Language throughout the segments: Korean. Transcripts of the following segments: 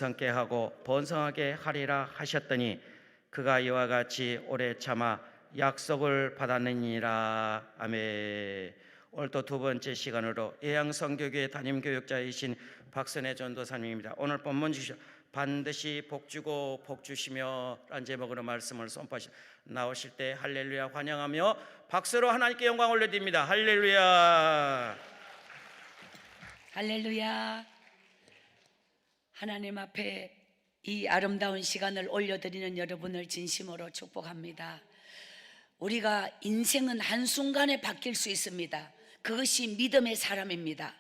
성케 하고 번성하게 하리라 하셨더니 그가 이와 같이 오래 참아 약속을 받았느니라. 아멘. 오늘 또 두 번째 시간으로 예양성교교회 담임교육자이신 박선혜 전도사님입니다. 오늘 본문 주시오. 반드시 복주고 복주시며 라는 제목으로 말씀을 선포하시 나오실 때 할렐루야 환영하며 박수로 하나님께 영광 올려드립니다. 할렐루야. 할렐루야. 하나님 앞에 이 아름다운 시간을 올려드리는 여러분을 진심으로 축복합니다. 우리가 인생은 한순간에 바뀔 수 있습니다. 그것이 믿음의 사람입니다.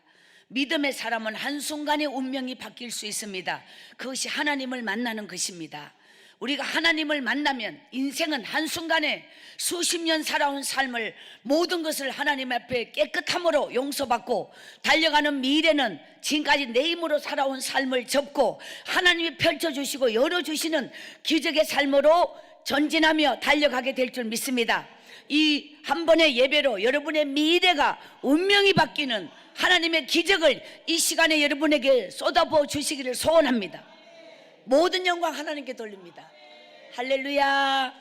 믿음의 사람은 한순간에 운명이 바뀔 수 있습니다. 그것이 하나님을 만나는 것입니다. 우리가 하나님을 만나면 인생은 한순간에 수십 년 살아온 삶을 모든 것을 하나님 앞에 깨끗함으로 용서받고 달려가는 미래는 지금까지 내 힘으로 살아온 삶을 접고 하나님이 펼쳐주시고 열어주시는 기적의 삶으로 전진하며 달려가게 될 줄 믿습니다. 이 한 번의 예배로 여러분의 미래가 운명이 바뀌는 하나님의 기적을 이 시간에 여러분에게 쏟아부어 주시기를 소원합니다. 모든 영광 하나님께 돌립니다. 할렐루야.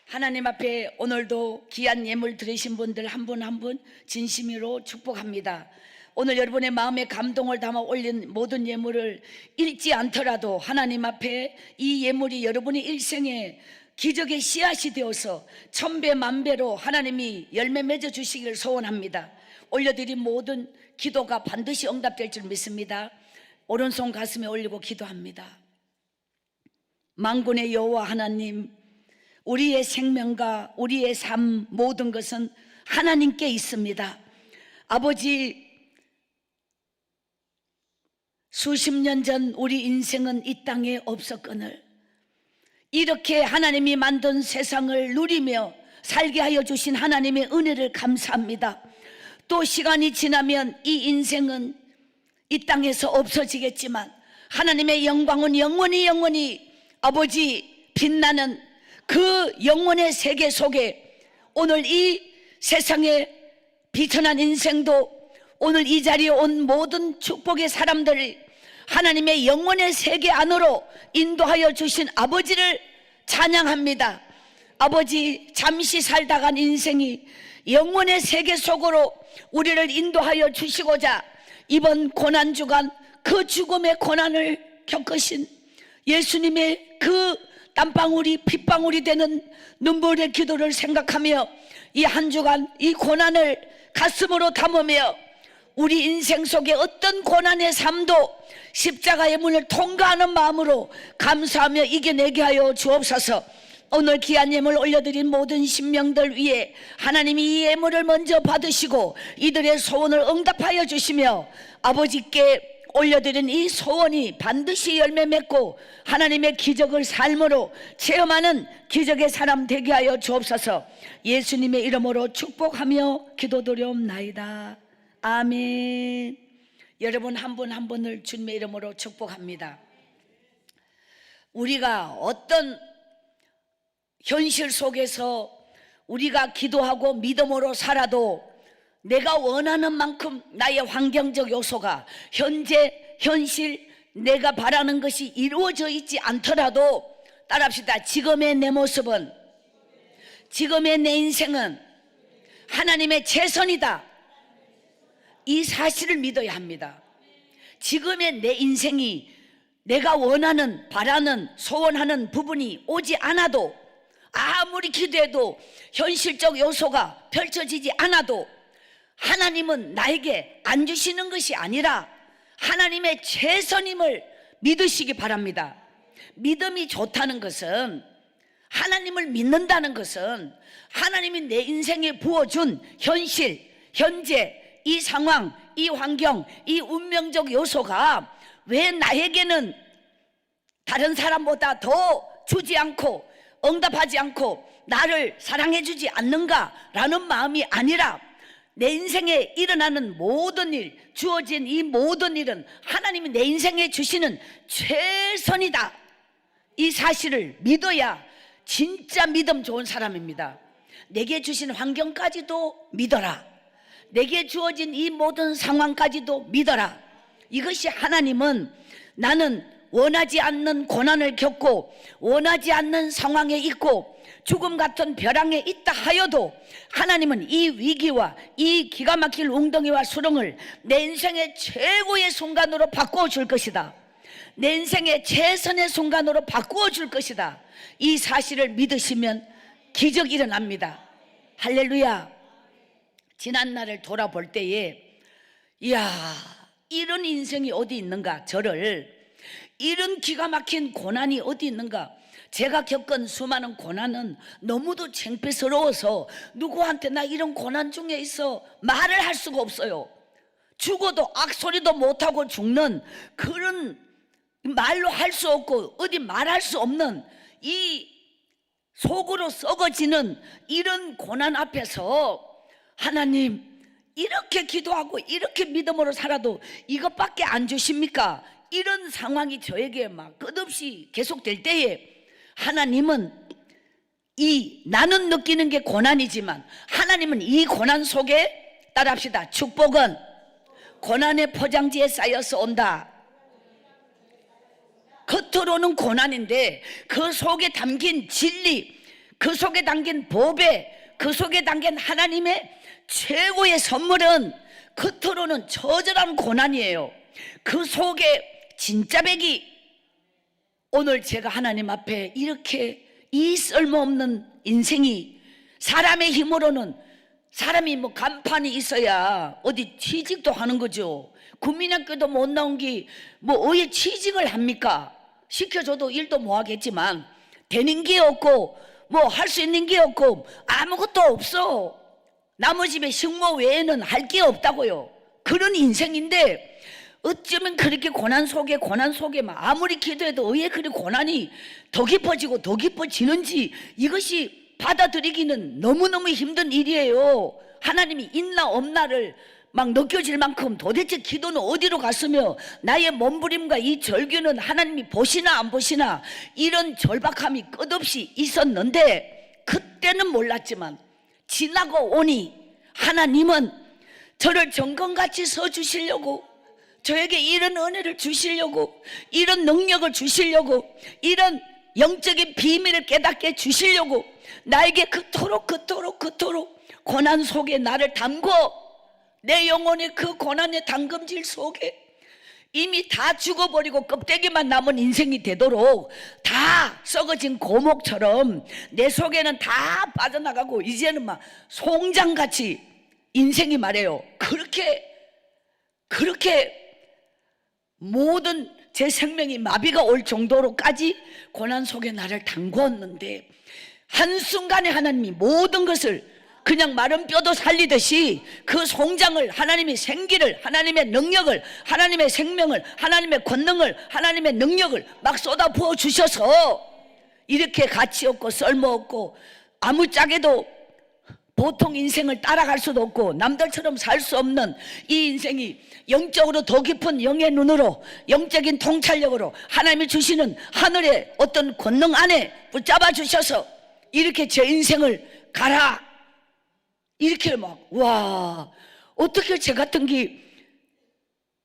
하나님 앞에 오늘도 귀한 예물 드리신 분들 한 분 한 분 진심으로 축복합니다. 오늘 여러분의 마음에 감동을 담아 올린 모든 예물을 잃지 않더라도 하나님 앞에 이 예물이 여러분의 일생에 기적의 씨앗이 되어서 천배 만배로 하나님이 열매 맺어 주시기를 소원합니다. 올려드린 모든 기도가 반드시 응답될 줄 믿습니다. 오른손 가슴에 올리고 기도합니다. 만군의 여호와 하나님, 우리의 생명과 우리의 삶 모든 것은 하나님께 있습니다. 아버지, 수십 년 전 우리 인생은 이 땅에 없었거늘 이렇게 하나님이 만든 세상을 누리며 살게 하여 주신 하나님의 은혜를 감사합니다. 또 시간이 지나면 이 인생은 이 땅에서 없어지겠지만 하나님의 영광은 영원히 아버지 빛나는 그 영혼의 세계 속에 오늘 이 세상에 비천한 인생도 오늘 이 자리에 온 모든 축복의 사람들을 하나님의 영혼의 세계 안으로 인도하여 주신 아버지를 찬양합니다. 아버지, 잠시 살다간 인생이 영혼의 세계 속으로 우리를 인도하여 주시고자 이번 고난주간 그 죽음의 고난을 겪으신 예수님의 그 땀방울이 핏방울이 되는 눈물의 기도를 생각하며 이 한 주간 이 고난을 가슴으로 담으며 우리 인생 속에 어떤 고난의 삶도 십자가의 문을 통과하는 마음으로 감사하며 이겨내게 하여 주옵소서. 오늘 귀한 예물 올려드린 모든 신명들 위에 하나님이 이 예물을 먼저 받으시고 이들의 소원을 응답하여 주시며 아버지께 올려드린 이 소원이 반드시 열매 맺고 하나님의 기적을 삶으로 체험하는 기적의 사람 되게 하여 주옵소서. 예수님의 이름으로 축복하며 기도드리옵나이다. 아멘. 여러분 한 분 한 분을 주님의 이름으로 축복합니다. 우리가 어떤 현실 속에서 우리가 기도하고 믿음으로 살아도 내가 원하는 만큼 나의 환경적 요소가 현실 내가 바라는 것이 이루어져 있지 않더라도 따라합시다. 지금의 내 모습은, 지금의 내 인생은 하나님의 최선이다. 이 사실을 믿어야 합니다. 지금의 내 인생이 내가 원하는, 바라는, 소원하는 부분이 오지 않아도 아무리 기도해도 현실적 요소가 펼쳐지지 않아도 하나님은 나에게 안 주시는 것이 아니라 하나님의 최선임을 믿으시기 바랍니다. 믿음이 좋다는 것은, 하나님을 믿는다는 것은 하나님이 내 인생에 부어준 현실, 현재 이 상황, 이 환경, 이 운명적 요소가 왜 나에게는 다른 사람보다 더 주지 않고 응답하지 않고 나를 사랑해 주지 않는가라는 마음이 아니라 내 인생에 일어나는 모든 일, 주어진 이 모든 일은 하나님이 내 인생에 주시는 최선이다. 이 사실을 믿어야 진짜 믿음 좋은 사람입니다. 내게 주신 환경까지도 믿어라. 내게 주어진 이 모든 상황까지도 믿어라. 이것이 하나님은 나는 원하지 않는 고난을 겪고 원하지 않는 상황에 있고 죽음 같은 벼랑에 있다 하여도 하나님은 이 위기와 이 기가 막힐 웅덩이와 수렁을 내 인생의 최고의 순간으로 바꾸어 줄 것이다. 내 인생의 최선의 순간으로 바꾸어 줄 것이다. 이 사실을 믿으시면 기적이 일어납니다. 할렐루야. 지난 날을 돌아볼 때에 이야, 이런 인생이 어디 있는가, 저를 이런 기가 막힌 고난이 어디 있는가. 제가 겪은 수많은 고난은 너무도 창피스러워서 누구한테 나 이런 고난 중에 있어 말을 할 수가 없어요. 죽어도 악소리도 못하고 죽는 그런 말로 할 수 없고 어디 말할 수 없는 이 속으로 썩어지는 이런 고난 앞에서 하나님 이렇게 기도하고 이렇게 믿음으로 살아도 이것밖에 안 주십니까? 이런 상황이 저에게 막 끝없이 계속될 때에 하나님은 이 나는 느끼는 게 고난이지만 하나님은 이 고난 속에 따라합시다. 축복은 고난의 포장지에 쌓여서 온다. 겉으로는 고난인데 그 속에 담긴 진리, 그 속에 담긴 보배, 그 속에 담긴 하나님의 최고의 선물은 겉으로는 처절한 고난이에요. 그 속에 진짜 백이 오늘 제가 하나님 앞에 이렇게 이 쓸모없는 인생이 사람의 힘으로는 사람이 뭐 간판이 있어야 어디 취직도 하는 거죠. 국민학교도 못 나온 게 뭐 어디 취직을 합니까? 시켜줘도 일도 못 하겠지만 되는 게 없고 뭐 할 수 있는 게 없고 아무것도 없어. 나무 집에 식모 외에는 할 게 없다고요. 그런 인생인데 어쩌면 그렇게 고난 속에 아무리 기도해도 왜 그리 고난이 더 깊어지고 더 깊어지는지 이것이 받아들이기는 너무너무 힘든 일이에요. 하나님이 있나 없나를 막 느껴질 만큼 도대체 기도는 어디로 갔으며 나의 몸부림과 이 절규는 하나님이 보시나 안 보시나 이런 절박함이 끝없이 있었는데 그때는 몰랐지만 지나고 오니 하나님은 저를 정금같이 서주시려고 저에게 이런 은혜를 주시려고 이런 능력을 주시려고 이런 영적인 비밀을 깨닫게 주시려고 나에게 그토록 고난 속에 나를 담궈 내 영혼의 그 고난의 담금질 속에 이미 다 죽어버리고 껍데기만 남은 인생이 되도록 다 썩어진 고목처럼 내 속에는 다 빠져나가고 이제는 막 송장같이 인생이 말해요. 그렇게 모든 제 생명이 마비가 올 정도로까지 고난 속에 나를 담궜는데 한순간에 하나님이 모든 것을 그냥 마른 뼈도 살리듯이 그 송장을 하나님의 생기를 하나님의 능력을 하나님의 생명을 하나님의 권능을 하나님의 능력을 막 쏟아 부어 주셔서 이렇게 가치 없고 쓸모 없고 아무짝에도 보통 인생을 따라갈 수도 없고 남들처럼 살 수 없는 이 인생이 영적으로 더 깊은 영의 눈으로 영적인 통찰력으로 하나님이 주시는 하늘의 어떤 권능 안에 붙잡아 주셔서 이렇게 제 인생을 가라 이렇게 막 와 어떻게 제 같은 게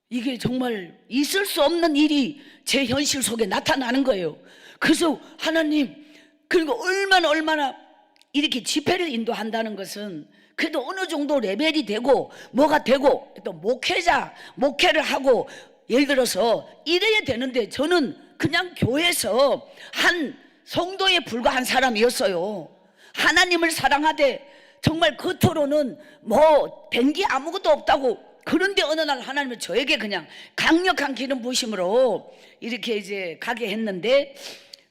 이게 정말 있을 수 없는 일이 제 현실 속에 나타나는 거예요. 그래서 하나님 그리고 얼마나 이렇게 집회를 인도한다는 것은 그래도 어느 정도 레벨이 되고 뭐가 되고 또 목회를 하고 예를 들어서 이래야 되는데 저는 그냥 교회에서 한 성도에 불과한 사람이었어요. 하나님을 사랑하되 정말 겉으로는 뭐 된 게 아무것도 없다고 그런데 어느 날 하나님은 저에게 그냥 강력한 기름 부으심으로 이렇게 이제 가게 했는데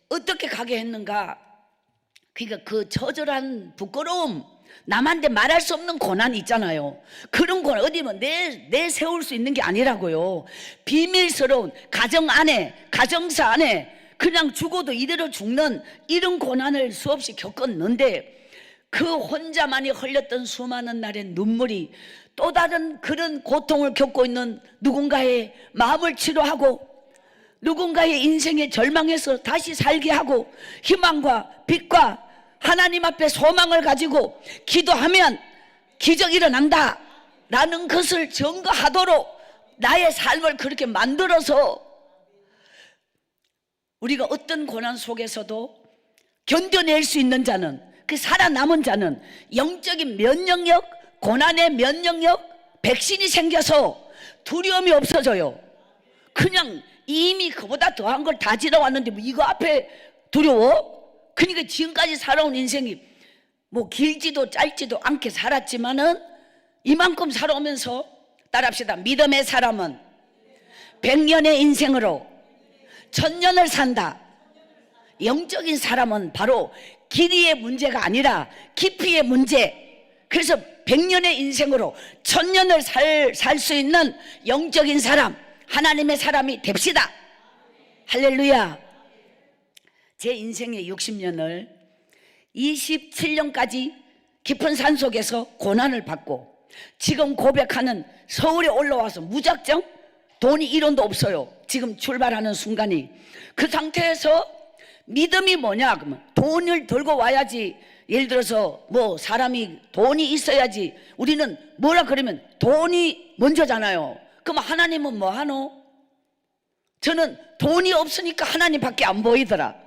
어떻게 가게 했는가? 그러니까 그 처절한 부끄러움 남한테 말할 수 없는 고난이 있잖아요. 그런 고난 어디면 내세울 수 있는 게 아니라고요. 비밀스러운 가정 안에 가정사 안에 그냥 죽어도 이대로 죽는 이런 고난을 수없이 겪었는데 그 혼자만이 흘렸던 수많은 날의 눈물이 또 다른 그런 고통을 겪고 있는 누군가의 마음을 치료하고 누군가의 인생의 절망에서 다시 살게 하고 희망과 빛과 하나님 앞에 소망을 가지고 기도하면 기적이 일어난다 라는 것을 증거하도록 나의 삶을 그렇게 만들어서 우리가 어떤 고난 속에서도 견뎌낼 수 있는 자는, 그 살아남은 자는 영적인 면역력, 고난의 면역력, 백신이 생겨서 두려움이 없어져요. 그냥 이미 그보다 더한 걸 다 지나왔는데 뭐 이거 앞에 두려워? 그러니까 지금까지 살아온 인생이 뭐 길지도 짧지도 않게 살았지만은 이만큼 살아오면서 따라합시다. 믿음의 사람은 100년의 인생으로 1000년을 산다. 영적인 사람은 바로 길이의 문제가 아니라 깊이의 문제. 그래서 100년의 인생으로 1000년을 살 수 있는 영적인 사람, 하나님의 사람이 됩시다. 할렐루야. 제 인생의 60년을 27년까지 깊은 산속에서 고난을 받고 지금 고백하는 서울에 올라와서 무작정 돈이 1원도 없어요. 지금 출발하는 순간이. 그 상태에서 믿음이 뭐냐? 그러면 돈을 들고 와야지. 예를 들어서 뭐 사람이 돈이 있어야지. 우리는 뭐라 그러면 돈이 먼저잖아요. 그럼 하나님은 뭐 하노? 저는 돈이 없으니까 하나님밖에 안 보이더라.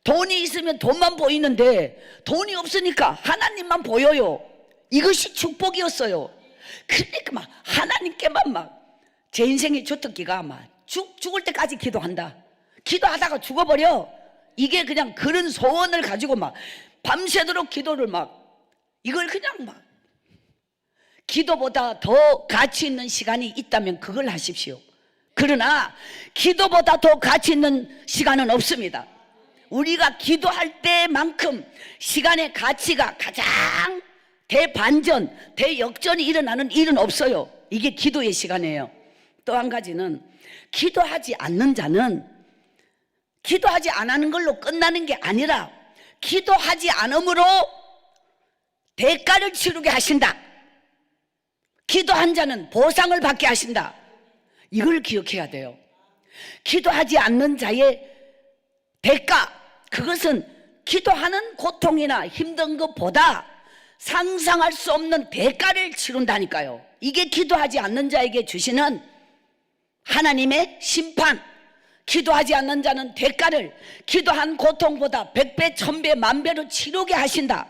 돈이 있으면 돈만 보이는데 돈이 없으니까 하나님만 보여요. 이것이 축복이었어요. 그러니까 막 하나님께만 막 제 인생의 주특기가 막 죽을 때까지 기도한다. 기도하다가 죽어버려. 이게 그냥 그런 소원을 가지고 막 밤새도록 기도를 막, 이걸 그냥 막, 기도보다 더 가치 있는 시간이 있다면 그걸 하십시오. 그러나 기도보다 더 가치 있는 시간은 없습니다. 우리가 기도할 때만큼 시간의 가치가 가장 대반전, 대역전이 일어나는 일은 없어요. 이게 기도의 시간이에요. 또 한 가지는 기도하지 않는 자는 기도하지 않는 걸로 끝나는 게 아니라 기도하지 않음으로 대가를 치르게 하신다. 기도한 자는 보상을 받게 하신다. 이걸 기억해야 돼요. 기도하지 않는 자의 대가, 그것은 기도하는 고통이나 힘든 것보다 상상할 수 없는 대가를 치른다니까요. 이게 기도하지 않는 자에게 주시는 하나님의 심판. 기도하지 않는 자는 대가를 기도한 고통보다 100배, 1000배, 10,000배로 치르게 하신다.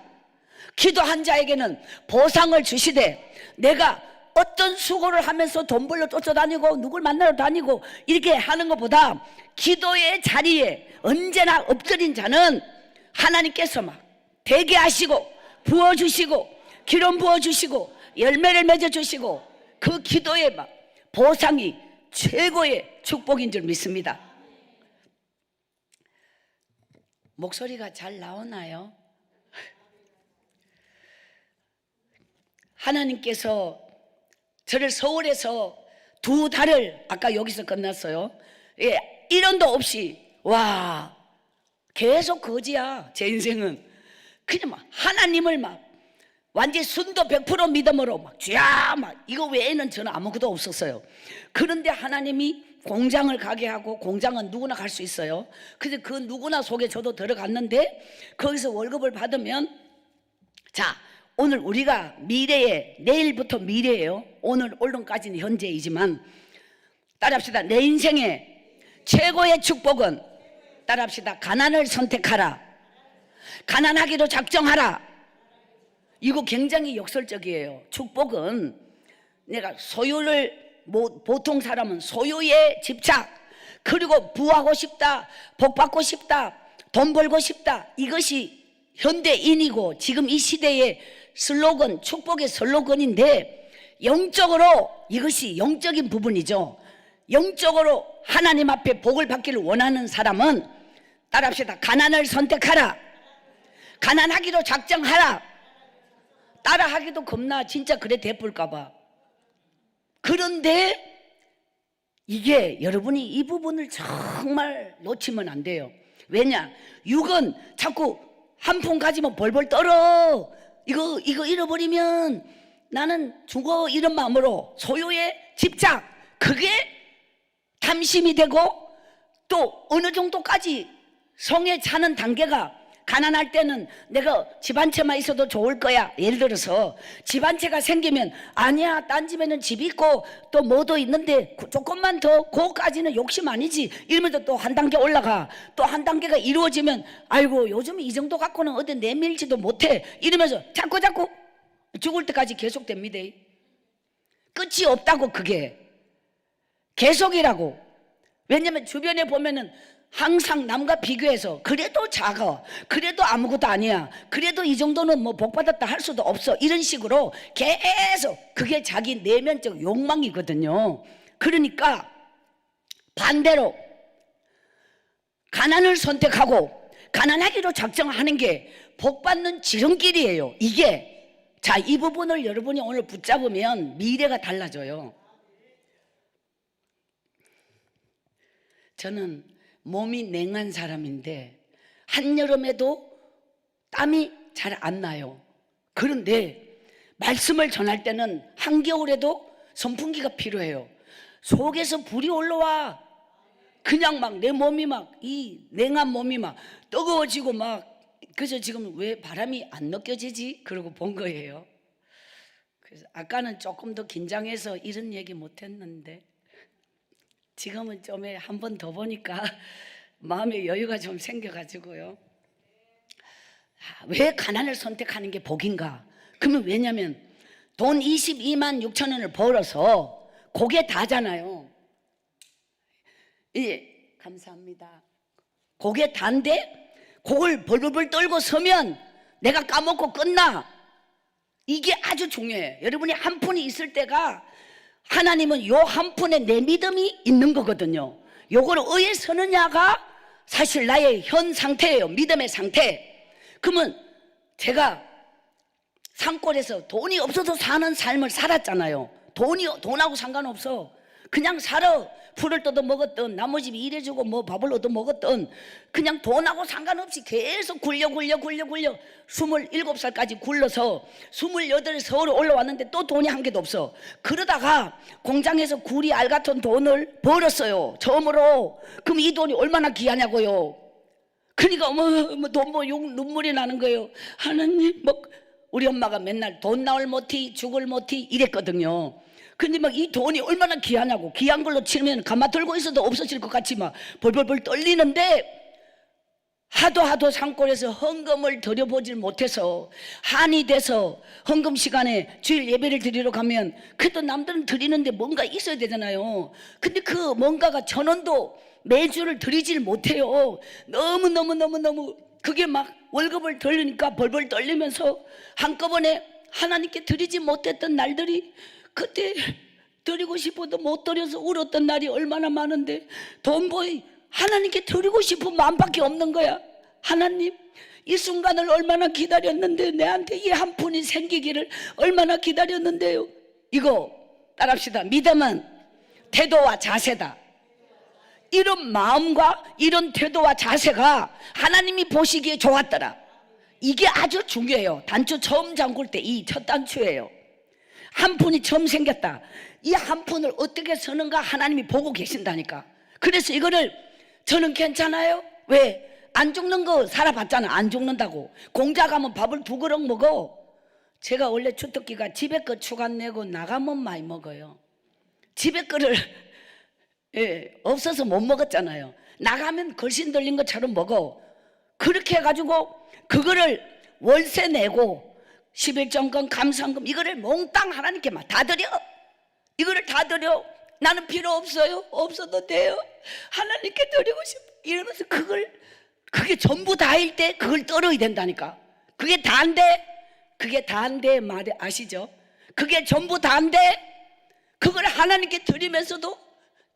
기도한 자에게는 보상을 주시되, 내가 어떤 수고를 하면서 돈 벌러 쫓아다니고 누굴 만나러 다니고 이렇게 하는 것보다 기도의 자리에 언제나 엎드린 자는 하나님께서 막 되게 하시고 부어주시고 기름 부어주시고 열매를 맺어주시고 그 기도의 막 보상이 최고의 축복인 줄 믿습니다. 목소리가 잘 나오나요? 하나님께서 저를 서울에서 2달을, 아까 여기서 끝났어요. 예, 1원도 없이, 와, 계속 거지야, 제 인생은. 그냥 막 하나님을 막 완전 순도 100% 믿음으로 막 주야, 막 이거 외에는 저는 아무것도 없었어요. 그런데 하나님이 공장을 가게 하고, 공장은 누구나 갈 수 있어요. 그래서 그 누구나 속에 저도 들어갔는데, 거기서 월급을 받으면, 자, 오늘 우리가 미래에, 내일부터 미래예요. 오늘까지는 현재이지만, 따라합시다. 내 인생의 최고의 축복은, 따라합시다. 가난을 선택하라. 가난하기로 작정하라. 이거 굉장히 역설적이에요. 축복은 내가 소유를, 보통 사람은 소유에 집착, 그리고 부하고 싶다, 복 받고 싶다, 돈 벌고 싶다, 이것이 현대인이고 지금 이 시대의 슬로건, 축복의 슬로건인데, 영적으로 이것이 영적인 부분이죠. 영적으로 하나님 앞에 복을 받기를 원하는 사람은, 따라합시다. 가난을 선택하라. 가난하기로 작정하라. 따라하기도 겁나, 진짜 그래 대뿔까봐. 그런데 이게 여러분이 이 부분을 정말 놓치면 안 돼요. 왜냐? 육은 자꾸 한 푼 가지면 벌벌 떨어. 이거 잃어버리면 나는 죽어, 이런 마음으로 소유에 집착, 그게 탐심이 되고, 또 어느 정도까지 성에 차는 단계가 가난할 때는 내가 집 한 채만 있어도 좋을 거야. 예를 들어서 집 한 채가 생기면 아니야, 딴 집에는 집 있고 또 뭐도 있는데 조금만 더 그거까지는 욕심 아니지 이러면서 또 한 단계 올라가. 또 한 단계가 이루어지면 아이고 요즘 이 정도 갖고는 어디 내밀지도 못해 이러면서 자꾸 죽을 때까지 계속됩니다. 끝이 없다고. 그게 계속이라고. 왜냐면 주변에 보면은 항상 남과 비교해서 그래도 작아, 그래도 아무것도 아니야, 그래도 이 정도는 뭐 복받았다 할 수도 없어, 이런 식으로 계속 그게 자기 내면적 욕망이거든요. 그러니까 반대로 가난을 선택하고 가난하기로 작정하는 게 복받는 지름길이에요. 이게 자, 이 부분을 여러분이 오늘 붙잡으면 미래가 달라져요. 저는 몸이 냉한 사람인데 한여름에도 땀이 잘 안 나요. 그런데 말씀을 전할 때는 한겨울에도 선풍기가 필요해요. 속에서 불이 올라와. 그냥 막 내 몸이 막 이 냉한 몸이 막 뜨거워지고 막. 그래서 지금 왜 바람이 안 느껴지지? 그러고 본 거예요. 그래서 아까는 조금 더 긴장해서 이런 얘기 못했는데 지금은 좀 한 번 더 보니까 마음의 여유가 좀 생겨가지고요. 왜 가난을 선택하는 게 복인가? 그러면 왜냐면 돈 22만 6천 원을 벌어서 그게 다잖아요. 예, 감사합니다. 그게 다인데 그걸 벌벌벌 떨고 서면 내가 까먹고 끝나. 이게 아주 중요해요. 여러분이 한 푼이 있을 때가 하나님은 요 한 푼에 내 믿음이 있는 거거든요. 요거를 의에 서느냐가 사실 나의 현 상태예요. 믿음의 상태. 그러면 제가 산골에서 돈이 없어도 사는 삶을 살았잖아요. 돈하고 상관없어. 그냥 살아. 풀을 뜯어 먹었던, 나무 집이 일해주고 뭐 밥을 얻어 먹었던, 그냥 돈하고 상관없이 계속 굴려 27살까지 굴러서 28에 서울에 올라왔는데 또 돈이 한 개도 없어. 그러다가 공장에서 구리 알 같은 돈을 벌었어요, 처음으로. 그럼 이 돈이 얼마나 귀하냐고요. 그러니까 돈 눈물이 나는 거예요. 하나님, 우리 엄마가 맨날 돈 나올 못히 죽을 못히 이랬거든요. 근데 막 이 돈이 얼마나 귀하냐고. 귀한 걸로 치면 가마 들고 있어도 없어질 것 같이 막 벌벌벌 떨리는데 하도 산골에서 헌금을 드려보질 못해서 한이 돼서 헌금 시간에 주일 예배를 드리러 가면 그래도 남들은 드리는데 뭔가 있어야 되잖아요. 근데 그 뭔가가 1,000원도 매주를 드리질 못해요. 너무 그게 막 월급을 들으니까 벌벌 떨리면서 한꺼번에 하나님께 드리지 못했던 날들이, 그때 드리고 싶어도 못 드려서 울었던 날이 얼마나 많은데 돈 벌이 하나님께 드리고 싶은 마음밖에 없는 거야. 하나님, 이 순간을 얼마나 기다렸는데, 내한테 이 한 푼이 생기기를 얼마나 기다렸는데요. 이거 따라합시다. 믿음은 태도와 자세다. 이런 마음과 이런 태도와 자세가 하나님이 보시기에 좋았더라. 이게 아주 중요해요. 단추 처음 잠글 때 이 첫 단추예요. 한 푼이 처음 생겼다. 이 한 푼을 어떻게 쓰는가 하나님이 보고 계신다니까. 그래서 이거를 저는 괜찮아요. 왜? 안 죽는 거 살아봤잖아. 안 죽는다고. 공자 가면 밥을 2그릇 먹어. 제가 원래 주특기가 집에 거 추간 내고 나가면 많이 먹어요. 집에 거를 없어서 못 먹었잖아요. 나가면 걸신 들린 것처럼 먹어. 그렇게 해가지고 그거를 월세 내고 11정금 감상금 이거를 몽땅 하나님께 막 다 드려. 이거를 다 드려. 나는 필요 없어요. 없어도 돼요. 하나님께 드리고 싶어. 이러면서 그게 전부 다일 때 그걸 떨어야 된다니까. 그게 다인데, 그게 다인데 말이 아시죠? 그게 전부 다인데 그걸 하나님께 드리면서도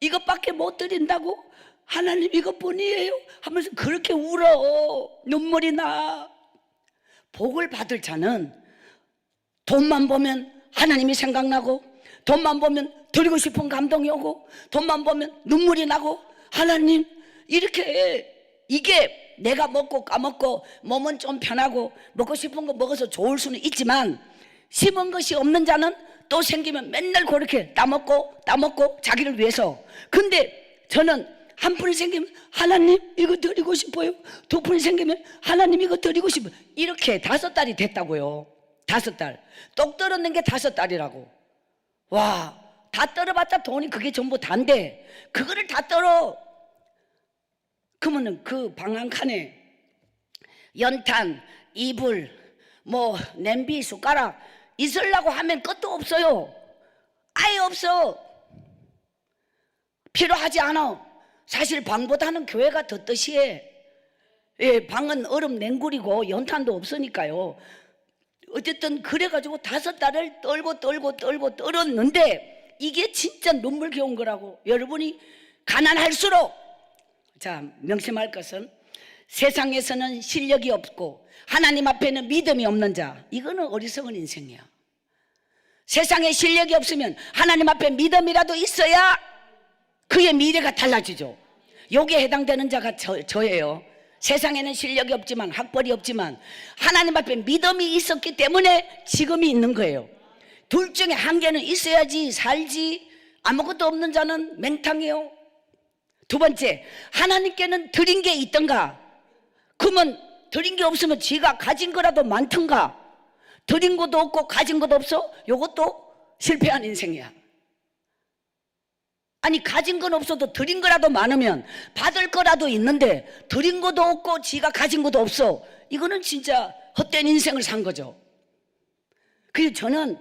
이것밖에 못 드린다고? 하나님 이것뿐이에요 하면서 그렇게 울어. 눈물이 나. 복을 받을 자는 돈만 보면 하나님이 생각나고, 돈만 보면 드리고 싶은 감동이 오고, 돈만 보면 눈물이 나고, 하나님 이렇게. 이게 내가 먹고 까먹고 몸은 좀 편하고 먹고 싶은 거 먹어서 좋을 수는 있지만, 심은 것이 없는 자는 또 생기면 맨날 그렇게 따먹고 자기를 위해서. 근데 저는 한 푼이 생기면 하나님 이거 드리고 싶어요. 두 푼이 생기면 하나님 이거 드리고 싶어요. 이렇게 5달이 됐다고요. 5달. 똑 떨어는 게 5달이라고. 와, 다 떨어봤자 돈이 그게 전부 단데 그거를 다 떨어. 그러면은 그 방 한 칸에 연탄, 이불, 뭐 냄비, 숟가락 있으려고 하면 끝도 없어요. 아예 없어. 필요하지 않아. 사실 방보다는 교회가 더 뜻이해. 예, 방은 얼음 냉굴이고 연탄도 없으니까요. 어쨌든 그래가지고 5달을 떨었는데 이게 진짜 눈물겨운 거라고. 여러분이 가난할수록, 자, 명심할 것은 세상에서는 실력이 없고 하나님 앞에는 믿음이 없는 자, 이거는 어리석은 인생이야. 세상에 실력이 없으면 하나님 앞에 믿음이라도 있어야 그의 미래가 달라지죠. 여기에 해당되는 자가 저예요. 세상에는 실력이 없지만, 학벌이 없지만 하나님 앞에 믿음이 있었기 때문에 지금이 있는 거예요. 둘 중에 한 개는 있어야지 살지. 아무것도 없는 자는 맹탕이에요. 두 번째, 하나님께는 드린 게 있던가? 그러면 드린 게 없으면 지가 가진 거라도 많던가? 드린 것도 없고 가진 것도 없어? 이것도 실패한 인생이야. 아니, 가진 건 없어도 드린 거라도 많으면 받을 거라도 있는데 드린 것도 없고 지가 가진 것도 없어. 이거는 진짜 헛된 인생을 산 거죠. 그래서 저는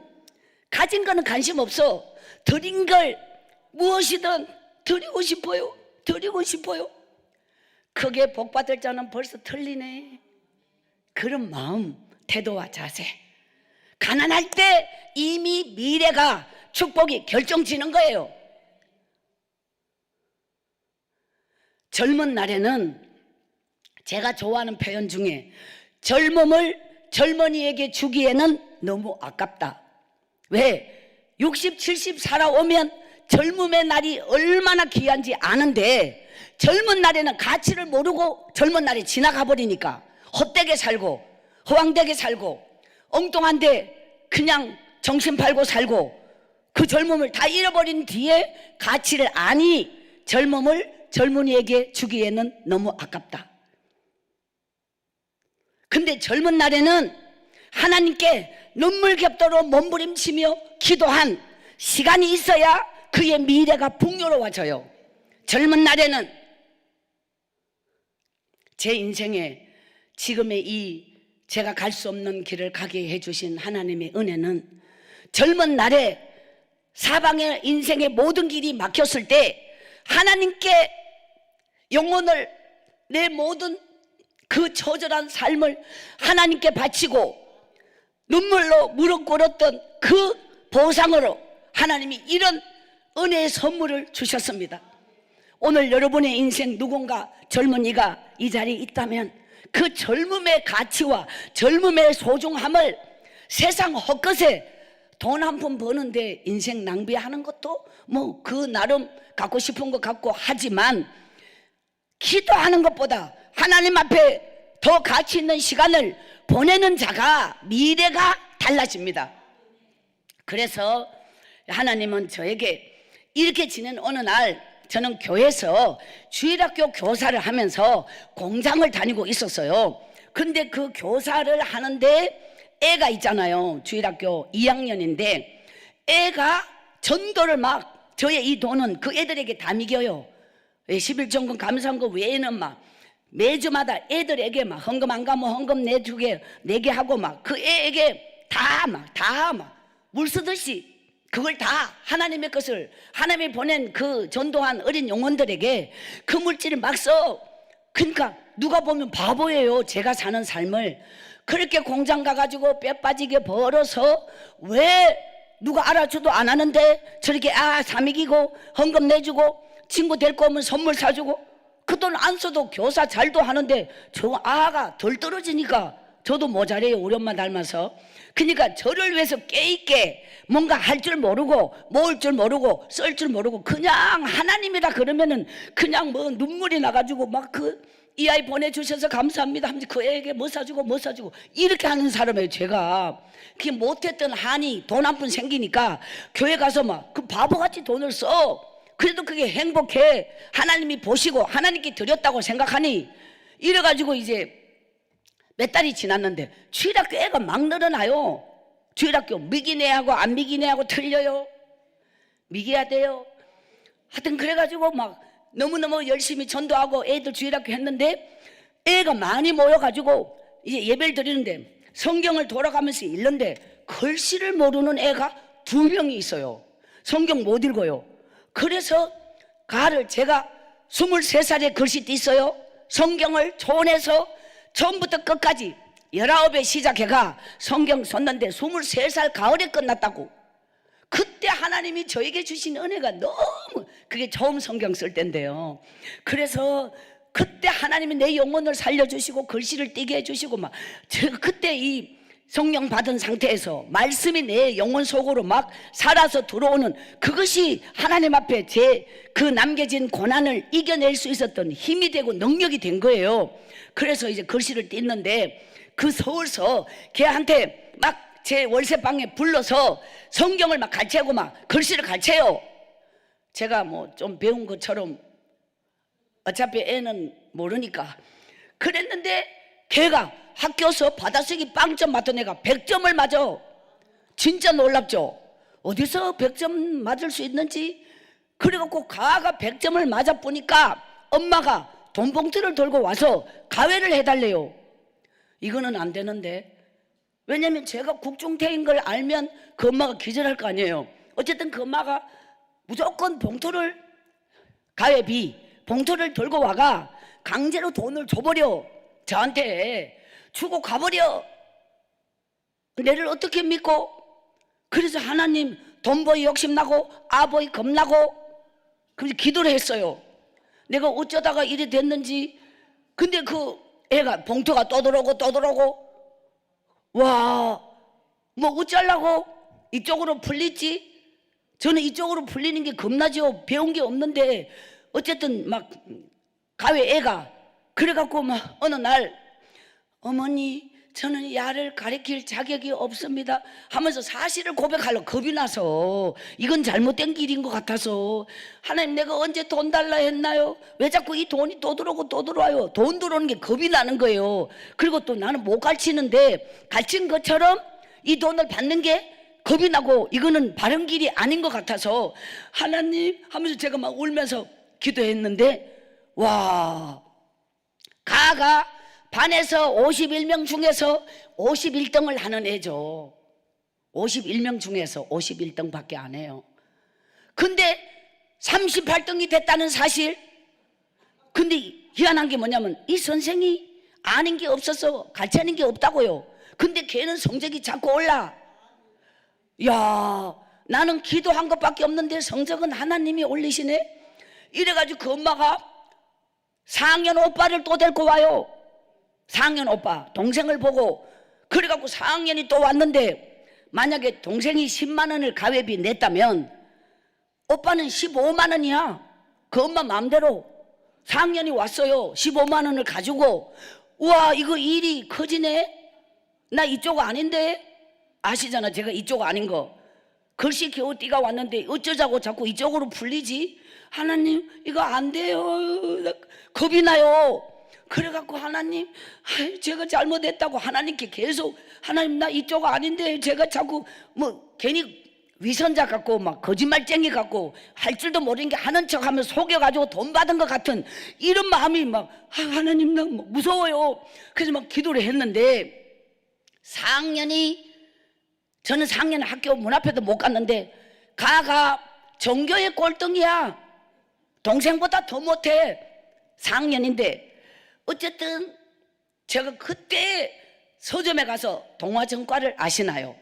가진 거는 관심 없어. 드린 걸 무엇이든 드리고 싶어요. 드리고 싶어요. 크게 복 받을 자는 벌써 틀리네. 그런 마음, 태도와 자세. 가난할 때 이미 미래가, 축복이 결정지는 거예요. 젊은 날에는 제가 좋아하는 표현 중에 젊음을 젊은이에게 주기에는 너무 아깝다. 왜? 60, 70 살아오면 젊음의 날이 얼마나 귀한지 아는데 젊은 날에는 가치를 모르고 젊은 날이 지나가 버리니까 헛되게 살고 허황되게 살고 엉뚱한데 그냥 정신 팔고 살고 그 젊음을 다 잃어버린 뒤에 가치를 아니 젊음을 젊은이에게 주기에는 너무 아깝다. 근데 젊은 날에는 하나님께 눈물겹도록 몸부림치며 기도한 시간이 있어야 그의 미래가 풍요로워져요. 젊은 날에는 제 인생에 지금의 이 제가 갈 수 없는 길을 가게 해주신 하나님의 은혜는 젊은 날에 사방의 인생의 모든 길이 막혔을 때 하나님께 영혼을, 내 모든 그 처절한 삶을 하나님께 바치고 눈물로 무릎 꿇었던 그 보상으로 하나님이 이런 은혜의 선물을 주셨습니다. 오늘 여러분의 인생 누군가 젊은이가 이 자리에 있다면 그 젊음의 가치와 젊음의 소중함을 세상 헛것에 돈 한 푼 버는데 인생 낭비하는 것도 뭐 그 나름 갖고 싶은 거 갖고 하지만 기도하는 것보다 하나님 앞에 더 가치 있는 시간을 보내는 자가 미래가 달라집니다. 그래서 하나님은 저에게 이렇게 지낸 어느 날 저는 교회에서 주일학교 교사를 하면서 공장을 다니고 있었어요. 근데 그 교사를 하는데 애가 있잖아요. 주일학교 2학년인데 애가 전도를 막, 저의 이 돈은 그 애들에게 다 미겨요. 11정금 감사한거 외에는 막 매주마다 애들에게 막 헌금 안 가면 헌금 내게 하고 막 그 애에게 다 물 쓰듯이 그걸 다 하나님의 것을, 하나님이 보낸 그 전도한 어린 영혼들에게 그 물질을 막 써. 그러니까 누가 보면 바보예요. 제가 사는 삶을 그렇게 공장 가가지고 뼈 빠지게 벌어서 왜 누가 알아줘도 안 하는데 저렇게 사미기고 헌금 내주고 친구 데리고 오면 선물 사주고 그 돈 안 써도 교사 잘도 하는데 저 아가 덜 떨어지니까 저도 모자래요. 우리 엄마 닮아서. 그러니까 저를 위해서 깨있게 뭔가 할 줄 모르고 모을 줄 모르고 쓸 줄 모르고 그냥 하나님이라 그러면은 그냥 뭐 눈물이 나가지고 막 이 아이 보내주셔서 감사합니다 하면서 그 애에게 뭐 사주고 이렇게 하는 사람이에요. 제가 그게 못했던 한이 돈 한 푼 생기니까 교회 가서 막 그 바보같이 돈을 써. 그래도 그게 행복해. 하나님이 보시고 하나님께 드렸다고 생각하니 이래가지고 이제 몇 달이 지났는데 주일학교 애가 막 늘어나요. 주일학교 미기내하고 안 미기내하고 틀려요. 미기해야 돼요. 하여튼 그래가지고 막 너무너무 열심히 전도하고 애들 주일학교 했는데 애가 많이 모여가지고 이제 예배를 드리는데 성경을 돌아가면서 읽는데 글씨를 모르는 애가 2명이 있어요. 성경 못 읽어요. 그래서 가를 제가 23살에 글씨 띄어요. 성경을 초원에서 처음부터 끝까지 19에 시작해가 성경 썼는데 23살 가을에 끝났다고. 그때 하나님이 저에게 주신 은혜가 너무, 그게 처음 성경 쓸 때인데요. 그래서 그때 하나님이 내 영혼을 살려주시고 글씨를 띄게 해주시고 막 그때 이 성령 받은 상태에서 말씀이 내 영혼 속으로 막 살아서 들어오는 그것이 하나님 앞에 제 그 남겨진 고난을 이겨낼 수 있었던 힘이 되고 능력이 된 거예요. 그래서 이제 글씨를 띄는데 그 서울서 걔한테 막 제 월세방에 불러서 성경을 막 가르치고 막 글씨를 가르쳐요. 제가 뭐 좀 배운 것처럼 어차피 애는 모르니까 그랬는데 걔가 학교에서 받아쓰기 빵점 맞던 애가 100점을 맞아. 진짜 놀랍죠. 어디서 100점 맞을 수 있는지. 그래갖고 가가 100점을 맞아 보니까 엄마가 돈 봉투를 들고 와서 가회를 해달래요. 이거는 안 되는데, 왜냐면 제가 국중태인 걸 알면 그 엄마가 기절할 거 아니에요. 어쨌든 그 엄마가 무조건 봉투를, 가회비 봉투를 들고 와가 강제로 돈을 줘버려. 저한테 주고 가버려. 내를 어떻게 믿고. 그래서 하나님 돈보이 욕심나고 아보이 겁나고 그래서 기도를 했어요. 내가 어쩌다가 이래 됐는지. 근데 그 애가 봉투가 또 들어오고 와, 뭐 어쩌려고 이쪽으로 풀리지. 저는 이쪽으로 풀리는 게 겁나죠. 배운 게 없는데. 어쨌든 막 가회 애가 그래갖고 막 어느 날 어머니 저는 야를 가리킬 자격이 없습니다 하면서 사실을 고백하려고 겁이 나서 이건 잘못된 길인 것 같아서 하나님 내가 언제 돈 달라 했나요? 왜 자꾸 이 돈이 또 들어오고 또 들어와요? 돈 들어오는 게 겁이 나는 거예요. 그리고 또 나는 못 가르치는데 가르친 것처럼 이 돈을 받는 게 겁이 나고 이거는 바른 길이 아닌 것 같아서 하나님 하면서 제가 막 울면서 기도했는데 와, 가가 반에서 51명 중에서 51등을 하는 애죠. 51명 중에서 51등 밖에 안 해요. 근데 38등이 됐다는 사실. 근데 희한한 게 뭐냐면 이 선생이 아는 게 없어서 가르치는 게 없다고요. 근데 걔는 성적이 자꾸 올라. 야, 나는 기도한 것밖에 없는데 성적은 하나님이 올리시네. 이래가지고 그 엄마가 4학년 오빠를 또 데리고 와요. 4학년 오빠 동생을 보고. 그래갖고 4학년이 또 왔는데 만약에 동생이 10만 원을 가회비 냈다면 오빠는 15만 원이야. 그 엄마 마음대로. 4학년이 왔어요. 15만 원을 가지고. 우와, 이거 일이 커지네. 나 이쪽 아닌데. 아시잖아, 제가 이쪽 아닌 거. 글씨 겨우 띠가 왔는데 어쩌자고 자꾸 이쪽으로 풀리지. 하나님 이거 안 돼요. 겁이 나요. 그래갖고 하나님, 제가 잘못했다고 하나님께 계속, 하나님 나 이쪽 아닌데. 제가 자꾸 뭐 괜히 위선자 같고 막 거짓말쟁이 같고 할 줄도 모르는 게 하는 척하면 속여가지고 돈 받은 것 같은 이런 마음이 막 하나님 나 무서워요. 그래서 막 기도를 했는데 4학년이, 저는 4학년 학교 문 앞에도 못 갔는데 가가 전교의 꼴등이야. 동생보다 더 못해. 4학년인데 어쨌든 제가 그때 서점에 가서 동화전과를 아시나요?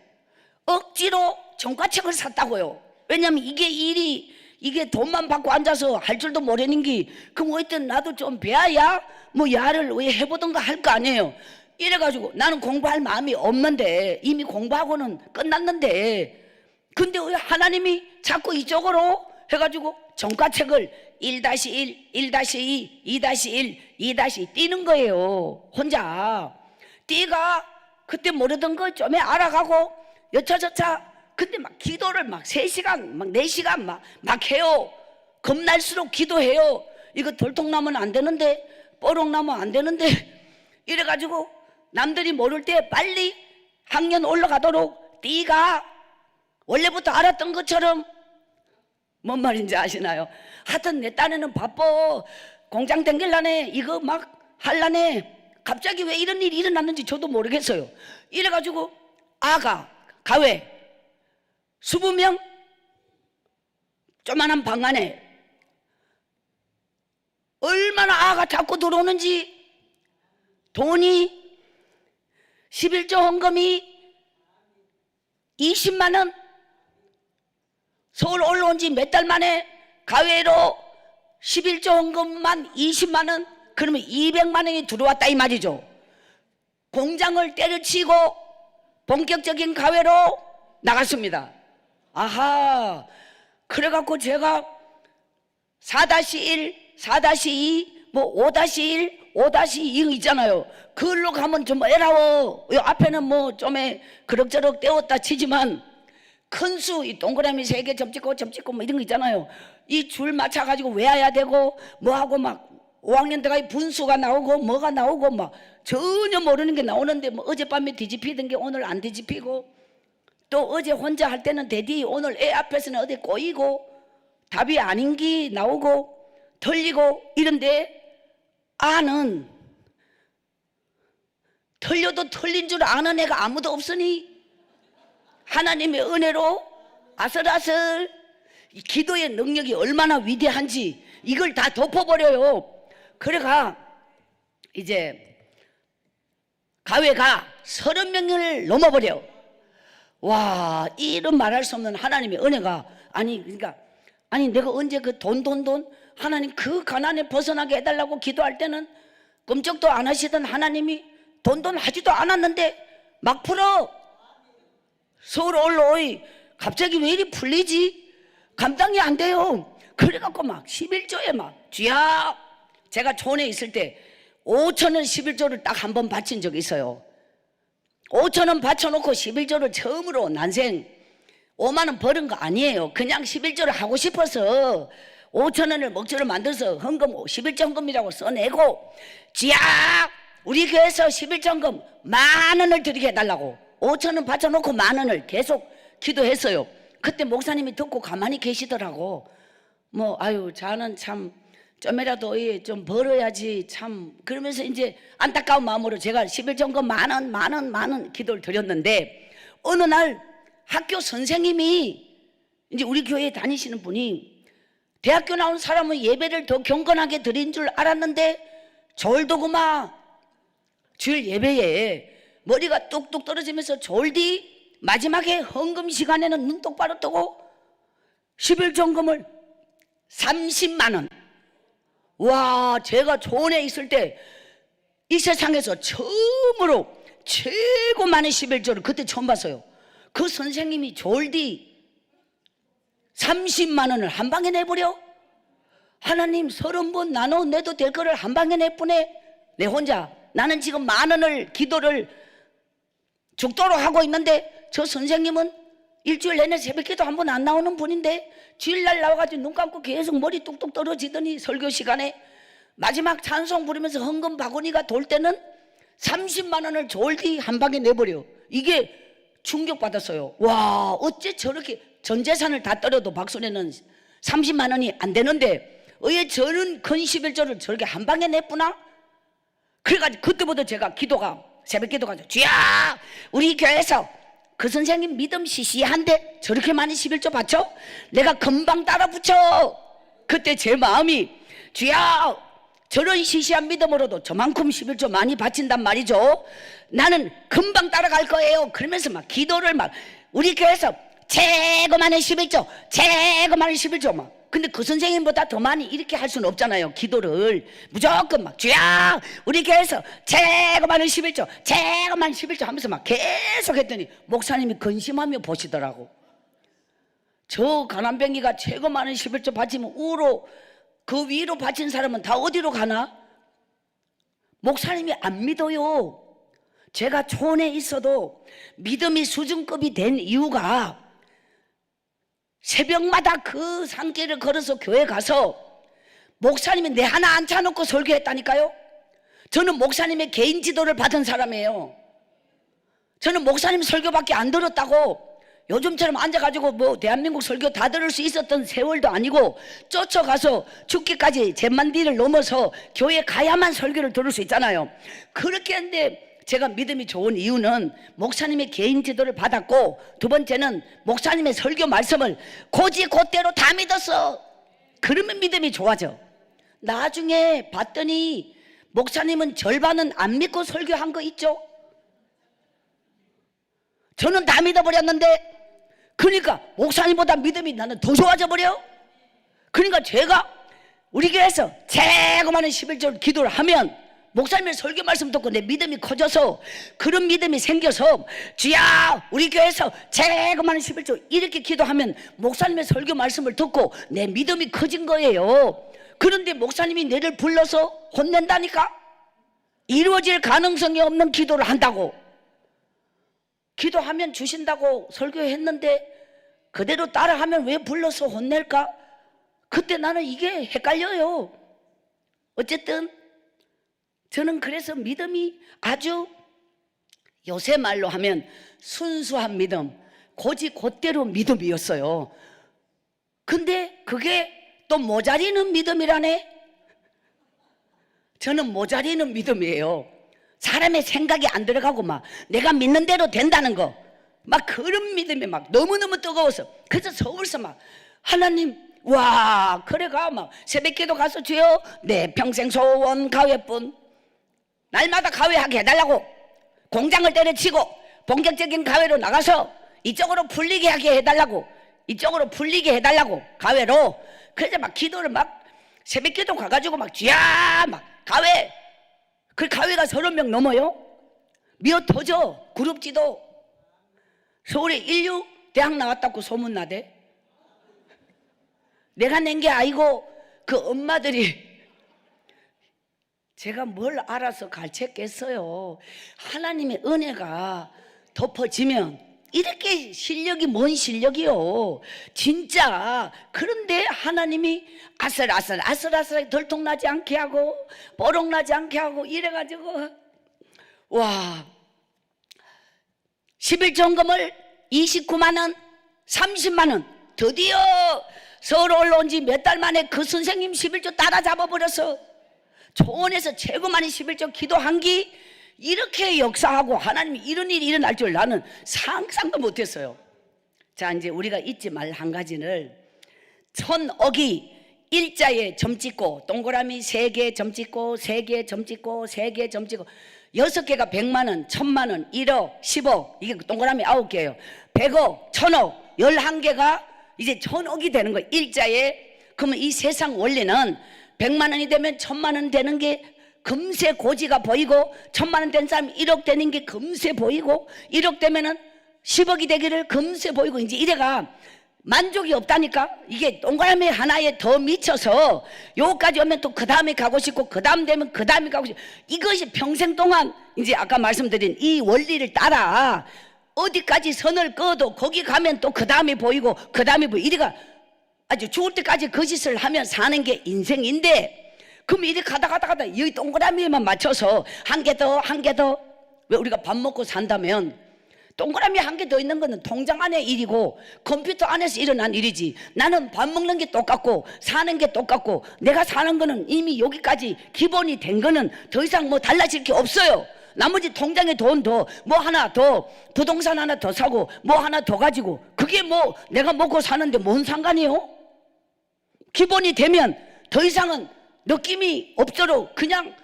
억지로 전과책을 샀다고요. 왜냐면 이게 일이, 이게 돈만 받고 앉아서 할 줄도 모르는 게, 그럼 어쨌든 나도 좀 배워야 뭐 야를 왜 해보던가 할 거 아니에요. 이래가지고 나는 공부할 마음이 없는데, 이미 공부하고는 끝났는데, 근데 왜 하나님이 자꾸 이쪽으로 해가지고 전과책을 1-1, 1-2, 2-1, 2- 띄는 거예요. 혼자. 띠가 그때 모르던 거 좀 알아가고 여차저차. 근데 막 기도를 막 3시간 막 4시간 막 해요. 겁날수록 기도해요. 이거 덜통 나면 안 되는데, 뽀록 나면 안 되는데, 이래가지고 남들이 모를 때 빨리 학년 올라가도록 네가 원래부터 알았던 것처럼, 뭔 말인지 아시나요? 하여튼 내 딴에는 바빠, 공장 댕길라네, 이거 막 할라네. 갑자기 왜 이런 일이 일어났는지 저도 모르겠어요. 이래가지고 아가 가외 20명 조만한 방 안에 얼마나 아가 자꾸 들어오는지, 돈이 11조 헌금이 20만 원, 서울 올라온 지 몇 달 만에 가외로 11조 헌금만 20만 원, 그러면 200만 원이 들어왔다 이 말이죠. 공장을 때려치고 본격적인 가외로 나갔습니다. 아하, 그래갖고 제가 4-1, 4-2, 뭐 5-1, 5-2 있잖아요. 그걸로 가면 좀 에라워. 요 앞에는 뭐 좀 그럭저럭 떼었다 치지만 큰 수, 이 동그라미 3개 접찍고 뭐 이런 거 있잖아요. 이 줄 맞춰가지고 외워야 되고 뭐하고 막 5학년 때가 분수가 나오고 뭐가 나오고 막 전혀 모르는 게 나오는데, 뭐 어젯밤에 뒤집히던 게 오늘 안 뒤집히고, 또 어제 혼자 할 때는 대디 오늘 애 앞에서는 어디 꼬이고 답이 아닌 게 나오고 틀리고 이런데, 아는 틀려도 틀린 줄 아는 애가 아무도 없으니 하나님의 은혜로 아슬아슬 기도의 능력이 얼마나 위대한지 이걸 다 덮어버려요. 그래가 이제 가외가 30명을 넘어버려. 와, 이런 말할 수 없는 하나님의 은혜가, 아니 그러니까 아니 내가 언제 그 돈 하나님 그 가난에 벗어나게 해달라고 기도할 때는 끔찍도 안 하시던 하나님이 돈 하지도 않았는데 막 풀어. 서울 올라오이 갑자기 왜 이리 풀리지? 감당이 안 돼요. 그래갖고 막 11조에 막 쥐야. 제가 촌에 있을 때 5,000원 11조를 딱 한 번 바친 적이 있어요. 5,000원 바쳐놓고 11조를 처음으로 난생 5만 원 벌은 거 아니에요. 그냥 11조를 하고 싶어서 5,000원을 목줄을 만들어서 헌금 11조 헌금이라고 써내고, 쥐야 우리 교회에서 11조 헌금 10,000원을 드리게 해달라고 5,000원 바쳐놓고 10,000원을 계속 기도했어요. 그때 목사님이 듣고 가만히 계시더라고. 뭐 아유 자는 참 좀이라도 좀 벌어야지 참, 그러면서 이제 안타까운 마음으로 제가 11조 헌금 10,000원 기도를 드렸는데, 어느 날 학교 선생님이, 이제 우리 교회에 다니시는 분이, 대학교 나온 사람은 예배를 더 경건하게 드린 줄 알았는데 졸도구마 주일 예배에 머리가 뚝뚝 떨어지면서 졸디 마지막에 헌금 시간에는 눈 똑바로 뜨고 11조 헌금을 30만 원. 와, 제가 촌에 있을 때 이 세상에서 처음으로 최고 많은 11조를 그때 처음 봤어요. 그 선생님이 졸디 30만 원을 한 방에 내버려. 하나님 30번 나눠 내도 될 거를 한 방에 내보내. 내 혼자 나는 지금 10,000원을 기도를 죽도록 하고 있는데, 저 선생님은 일주일 내내 새벽기도 한 번 안 나오는 분인데 주일날 나와가지고 눈 감고 계속 머리 뚝뚝 떨어지더니 설교 시간에 마지막 찬송 부르면서 헌금 바구니가 돌 때는 30만 원을 졸디 한 방에 내버려. 이게 충격받았어요. 와, 어째 저렇게 전 재산을 다 떨어도 박순애는 30만 원이 안 되는데 왜 저는 큰 11조를 저렇게 한 방에 냈구나. 그래가지고 그때부터 제가 기도가, 새벽 기도가, 주야 우리 교회에서 그 선생님 믿음 시시한데 저렇게 많이 11조 바쳐? 내가 금방 따라 붙여. 그때 제 마음이, 주야 저런 시시한 믿음으로도 저만큼 11조 많이 바친단 말이죠. 나는 금방 따라갈 거예요. 그러면서 막 기도를 막, 우리 교회에서 최고 많은 11조 최고 많은 11조 막. 근데 그 선생님보다 더 많이 이렇게 할 수는 없잖아요. 기도를 무조건 막 주야 우리 교회에서 최고 많은 11조 최고 많은 11조 하면서 막 계속 했더니 목사님이 근심하며 보시더라고. 저 가난뱅이가 최고 많은 11조 바치면 우로 그 위로 바친 사람은 다 어디로 가나? 목사님이 안 믿어요. 제가 촌에 있어도 믿음이 수준급이 된 이유가 새벽마다 그 산길을 걸어서 교회 가서 목사님이 내 하나 앉혀놓고 설교했다니까요. 저는 목사님의 개인 지도를 받은 사람이에요. 저는 목사님 설교밖에 안 들었다고 요즘처럼 앉아가지고 뭐 대한민국 설교 다 들을 수 있었던 세월도 아니고 쫓아가서 죽기까지 제 만디를 넘어서 교회 가야만 설교를 들을 수 있잖아요. 그렇게 했는데 제가 믿음이 좋은 이유는 목사님의 개인 지도를 받았고, 두 번째는 목사님의 설교 말씀을 곧이곧대로 다 믿었어. 그러면 믿음이 좋아져. 나중에 봤더니 목사님은 절반은 안 믿고 설교한 거 있죠. 저는 다 믿어버렸는데, 그러니까 목사님보다 믿음이 나는 더 좋아져 버려. 그러니까 제가 우리 교회에서 재고많은 11절 기도를 하면 목사님의 설교 말씀 듣고 내 믿음이 커져서, 그런 믿음이 생겨서 주야 우리 교회에서 재고많은 11절 이렇게 기도하면 목사님의 설교 말씀을 듣고 내 믿음이 커진 거예요. 그런데 목사님이 내를 불러서 혼낸다니까. 이루어질 가능성이 없는 기도를 한다고. 기도하면 주신다고 설교했는데 그대로 따라하면 왜 불러서 혼낼까? 그때 나는 이게 헷갈려요. 어쨌든 저는 그래서 믿음이 아주, 요새 말로 하면 순수한 믿음, 곧이곧대로 믿음이었어요. 근데 그게 또 모자리는 믿음이라네. 저는 모자리는 믿음이에요. 사람의 생각이 안 들어가고 막 내가 믿는 대로 된다는 거, 막 그런 믿음이 막 너무너무 뜨거워서, 그래서 서울서 막 하나님 와 그래가 막 새벽기도 가서 주여 내 평생 소원 가회뿐, 날마다 가회하게 해달라고, 공장을 때려치고 본격적인 가회로 나가서 이쪽으로 풀리게 하게 해달라고, 이쪽으로 풀리게 해달라고 가회로. 그래서 막 기도를 막 새벽기도 가가지고 막 주야 막 가회, 그 가회가 30명 넘어요. 미어 터져. 그룹 지도 서울에 인류 대학 나왔다고 소문나대. 내가 낸 게 아니고 그 엄마들이, 제가 뭘 알아서 가르쳤겠어요. 하나님의 은혜가 덮어지면 이렇게 실력이 뭔 실력이요 진짜. 그런데 하나님이 아슬아슬하게 들통나지 않게 하고 뽀록나지 않게 하고 이래가지고, 와 11전금을 29만원 30만원 드디어 서울 올라온 지 몇 달 만에 그 선생님 11조 따라잡아버려서 초원에서 최고 많이 11조 기도한 게 이렇게 역사하고 하나님이 이런 일이 일어날 줄 나는 상상도 못했어요. 자, 이제 우리가 잊지 말 한 가지를, 1000억이 일자에 점 찍고 동그라미 3개 점 찍고 3개 점 찍고 3개 점 찍고 6개가 100만원 1000만원 1억 10억, 이게 동그라미 9개예요 100억 1000억 11개가 이제 1000억이 되는 거예요 일자에. 그러면 이 세상 원리는 100만원이 되면 1000만원 되는 게 금세 고지가 보이고, 1000만원 된 사람 1억 되는 게 금세 보이고, 1억 되면은 10억이 되기를 금세 보이고, 이제 이래가 만족이 없다니까. 이게 동그라미 하나에 더 미쳐서 요까지 오면 또 그 다음에 가고 싶고, 그 다음 되면 그 다음에 가고 싶고, 이것이 평생 동안 이제 아까 말씀드린 이 원리를 따라 어디까지 선을 그어도 거기 가면 또 그 다음에 보이고 그 다음에 보이고, 이래가 아주 죽을 때까지 그 짓을 하면 사는 게 인생인데, 그럼 이렇게 가다 여기 동그라미에만 맞춰서 한 개 더 한 개 더. 왜 우리가 밥 먹고 산다면 동그라미 한 개 더 있는 거는 통장 안의 일이고 컴퓨터 안에서 일어난 일이지, 나는 밥 먹는 게 똑같고 사는 게 똑같고 내가 사는 거는 이미 여기까지 기본이 된 거는 더 이상 뭐 달라질 게 없어요. 나머지 통장에 돈 더, 뭐 하나 더, 부동산 하나 더 사고 뭐 하나 더 가지고, 그게 뭐 내가 먹고 사는데 뭔 상관이요? 기본이 되면 더 이상은 느낌이 없도록 그냥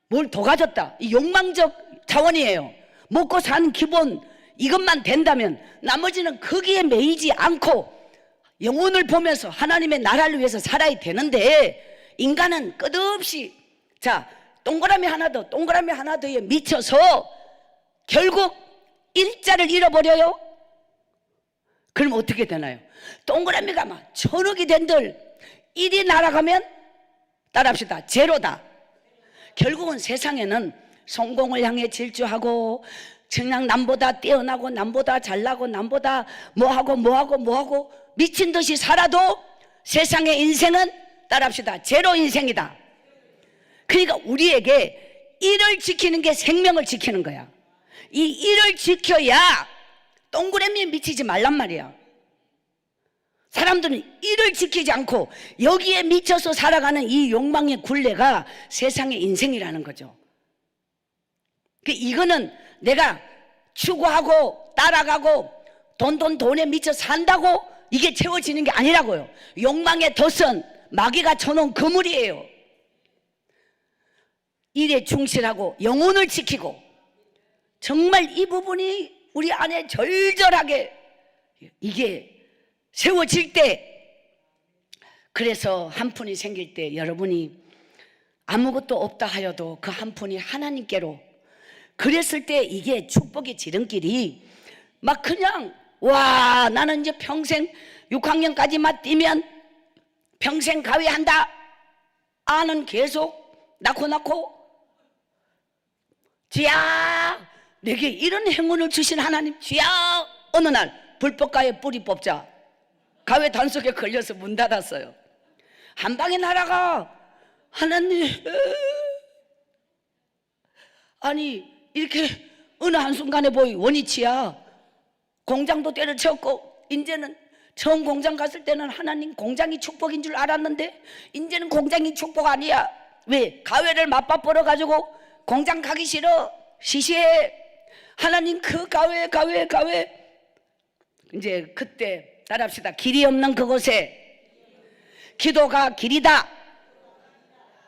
뭘 더 가졌다, 이 욕망적 차원이에요. 먹고 사는 기본 이것만 된다면 나머지는 거기에 매이지 않고 영혼을 보면서 하나님의 나라를 위해서 살아야 되는데, 인간은 끝없이 자 동그라미 하나 더 동그라미 하나 더에 미쳐서 결국 일자를 잃어버려요. 그럼 어떻게 되나요? 동그라미가 막 1000억이 된들 1이 날아가면 따라합시다, 제로다. 결국은 세상에는 성공을 향해 질주하고 그냥 남보다 뛰어나고 남보다 잘나고 남보다 뭐하고 미친 듯이 살아도 세상의 인생은 따라합시다. 제로 인생이다. 그러니까 우리에게 일을 지키는 게 생명을 지키는 거야. 이 일을 지켜야 동그라미에 미치지 말란 말이야. 사람들은 일을 지키지 않고 여기에 미쳐서 살아가는 이 욕망의 굴레가 세상의 인생이라는 거죠. 이거는 내가 추구하고 따라가고 돈에 미쳐 산다고 이게 채워지는 게 아니라고요. 욕망의 덫은 마귀가 쳐놓은 그물이에요. 일에 충실하고 영혼을 지키고, 정말 이 부분이 우리 안에 절절하게 이게 세워질 때, 그래서 한 푼이 생길 때 여러분이 아무것도 없다 하여도 그 한 푼이 하나님께로, 그랬을 때 이게 축복의 지름길이 막 그냥 와 나는 이제 평생 6학년까지만 뛰면 평생 가위한다. 아는 계속 낳고 주야 내게 이런 행운을 주신 하나님, 주야 어느 날 불법가에 뿌리 뽑자. 가위 단속에 걸려서 문 닫았어요. 한 방에 날아가. 하나님, 아니 이렇게 어느 한순간에 보이 원위치야. 공장도 때려쳤고, 이제는 처음 공장 갔을 때는 하나님 공장이 축복인 줄 알았는데 이제는 공장이 축복 아니야. 왜? 가위를 맞바벌어 가지고 공장 가기 싫어. 시시해. 하나님 그 가위. 이제 그때 따라합시다. 길이 없는 그곳에 기도가 길이다.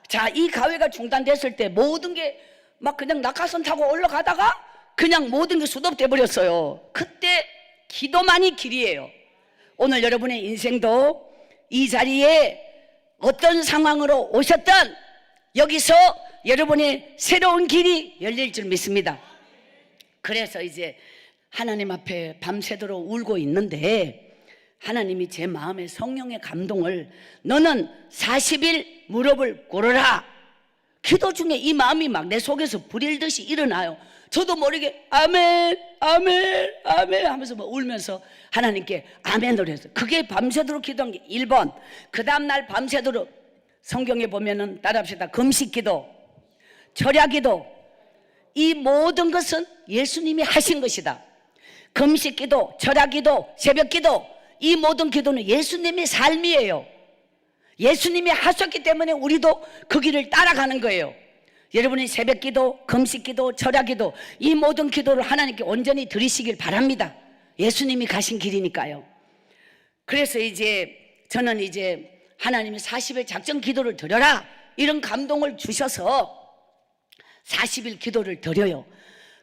자, 이 가위가 중단됐을 때 모든 게 막 그냥 낙하산 타고 올라가다가 그냥 모든 게 수dob돼 버렸어요. 그때 기도만이 길이에요. 오늘 여러분의 인생도 이 자리에 어떤 상황으로 오셨든 여기서 여러분의 새로운 길이 열릴 줄 믿습니다. 그래서 이제 하나님 앞에 밤새도록 울고 있는데 하나님이 제 마음에 성령의 감동을, 너는 40일 무릎을 꿇어라. 기도 중에 이 마음이 막 내 속에서 불일듯이 일어나요. 저도 모르게 아멘 하면서 막 울면서 하나님께 아멘을 했어요. 그게 밤새도록 기도한 게 1번. 그 다음날 밤새도록 성경에 보면은 따라합시다. 금식기도, 절야기도, 이 모든 것은 예수님이 하신 것이다. 금식기도, 절야기도, 새벽기도, 이 모든 기도는 예수님의 삶이에요. 예수님이 하셨기 때문에 우리도 그 길을 따라가는 거예요. 여러분이 새벽기도, 금식기도, 절야기도, 이 모든 기도를 하나님께 온전히 드리시길 바랍니다. 예수님이 가신 길이니까요. 그래서 이제 저는 이제 하나님이 40일 작정 기도를 드려라 이런 감동을 주셔서 40일 기도를 드려요.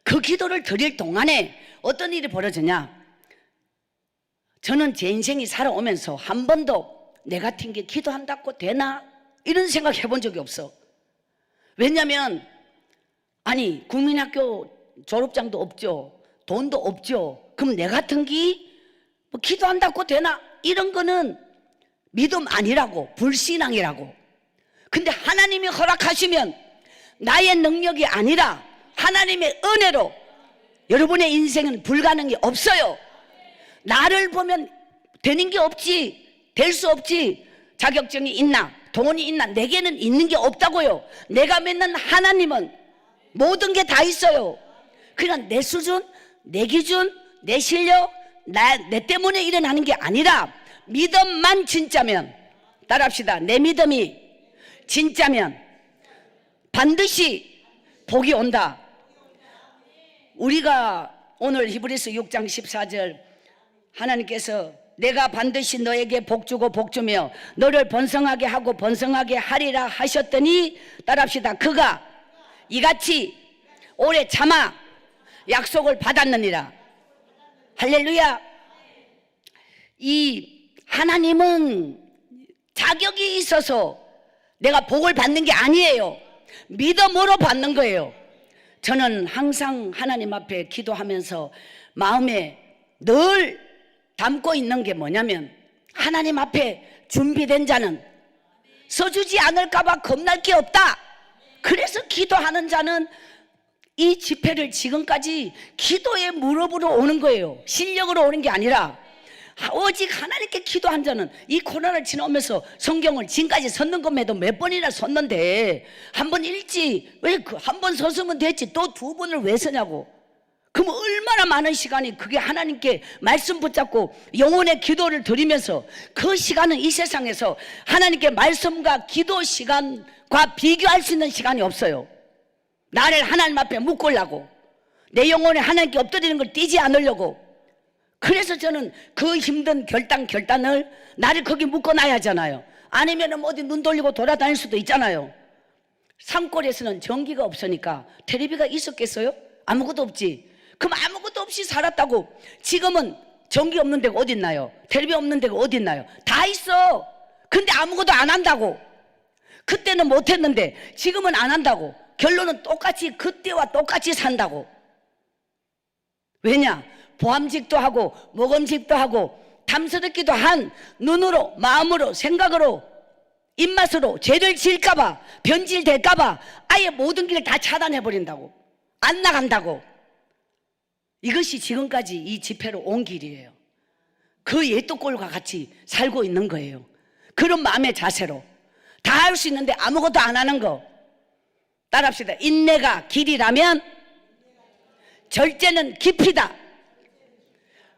그 기도를 드릴 동안에 어떤 일이 벌어지냐, 저는 제 인생이 살아오면서 한 번도 내 같은 게 기도한다고 되나 이런 생각 해본 적이 없어. 왜냐면 아니 국민학교 졸업장도 없죠, 돈도 없죠. 그럼 내 같은 게 뭐 기도한다고 되나 이런 거는 믿음 아니라고, 불신앙이라고. 근데 하나님이 허락하시면 나의 능력이 아니라 하나님의 은혜로 여러분의 인생은 불가능이 없어요. 나를 보면 되는 게 없지, 될 수 없지. 자격증이 있나 돈이 있나, 내게는 있는 게 없다고요. 내가 믿는 하나님은 모든 게 다 있어요. 그냥 내 수준, 내 기준, 내 실력, 내 때문에 일어나는 게 아니라 믿음만 진짜면, 따라합시다. 내 믿음이 진짜면 반드시 복이 온다. 우리가 오늘 히브리서 6장 14절 하나님께서 내가 반드시 너에게 복주고 복주며 너를 번성하게 하고 번성하게 하리라 하셨더니, 따라합시다. 그가 이같이 오래 참아 약속을 받았느니라. 할렐루야. 이 하나님은 자격이 있어서 내가 복을 받는 게 아니에요. 믿음으로 받는 거예요. 저는 항상 하나님 앞에 기도하면서 마음에 늘 담고 있는 게 뭐냐면, 하나님 앞에 준비된 자는 써주지 않을까봐 겁날 게 없다. 그래서 기도하는 자는 이 집회를 지금까지 기도의 무릎으로 오는 거예요. 실력으로 오는 게 아니라 오직 하나님께 기도한 자는 이 코로나를 지나오면서 성경을 지금까지 썼는 것에도 몇 번이나 썼는데 한 번 읽지 왜 한 번 썼으면 됐지 또 두 번을 왜 쓰냐고. 그럼 얼마나 많은 시간이 그게 하나님께 말씀 붙잡고 영혼의 기도를 드리면서 그 시간은 이 세상에서 하나님께 말씀과 기도 시간과 비교할 수 있는 시간이 없어요. 나를 하나님 앞에 묶으려고 내 영혼에 하나님께 엎드리는 걸 띄지 않으려고. 그래서 저는 그 힘든 결단을 나를 거기 묶어놔야 하잖아요. 아니면 어디 눈 돌리고 돌아다닐 수도 있잖아요. 산골에서는 전기가 없으니까 텔레비가 있었겠어요? 아무것도 없지. 그럼 아무것도 없이 살았다고 지금은 전기 없는 데가 어디 있나요? 텔레비 없는 데가 어디 있나요? 다 있어. 근데 아무것도 안 한다고. 그때는 못했는데 지금은 안 한다고. 결론은 똑같이 그때와 똑같이 산다고. 왜냐? 보암직도 하고 모검직도 하고 탐스럽기도 한 눈으로 마음으로 생각으로 입맛으로 죄를 지을까봐 변질될까봐 아예 모든 길을 다 차단해버린다고. 안 나간다고. 이것이 지금까지 이 집회로 온 길이에요. 그 옛도꼴과 같이 살고 있는 거예요. 그런 마음의 자세로 다 할 수 있는데 아무것도 안 하는 거. 따라합시다. 인내가 길이라면 절제는 깊이다.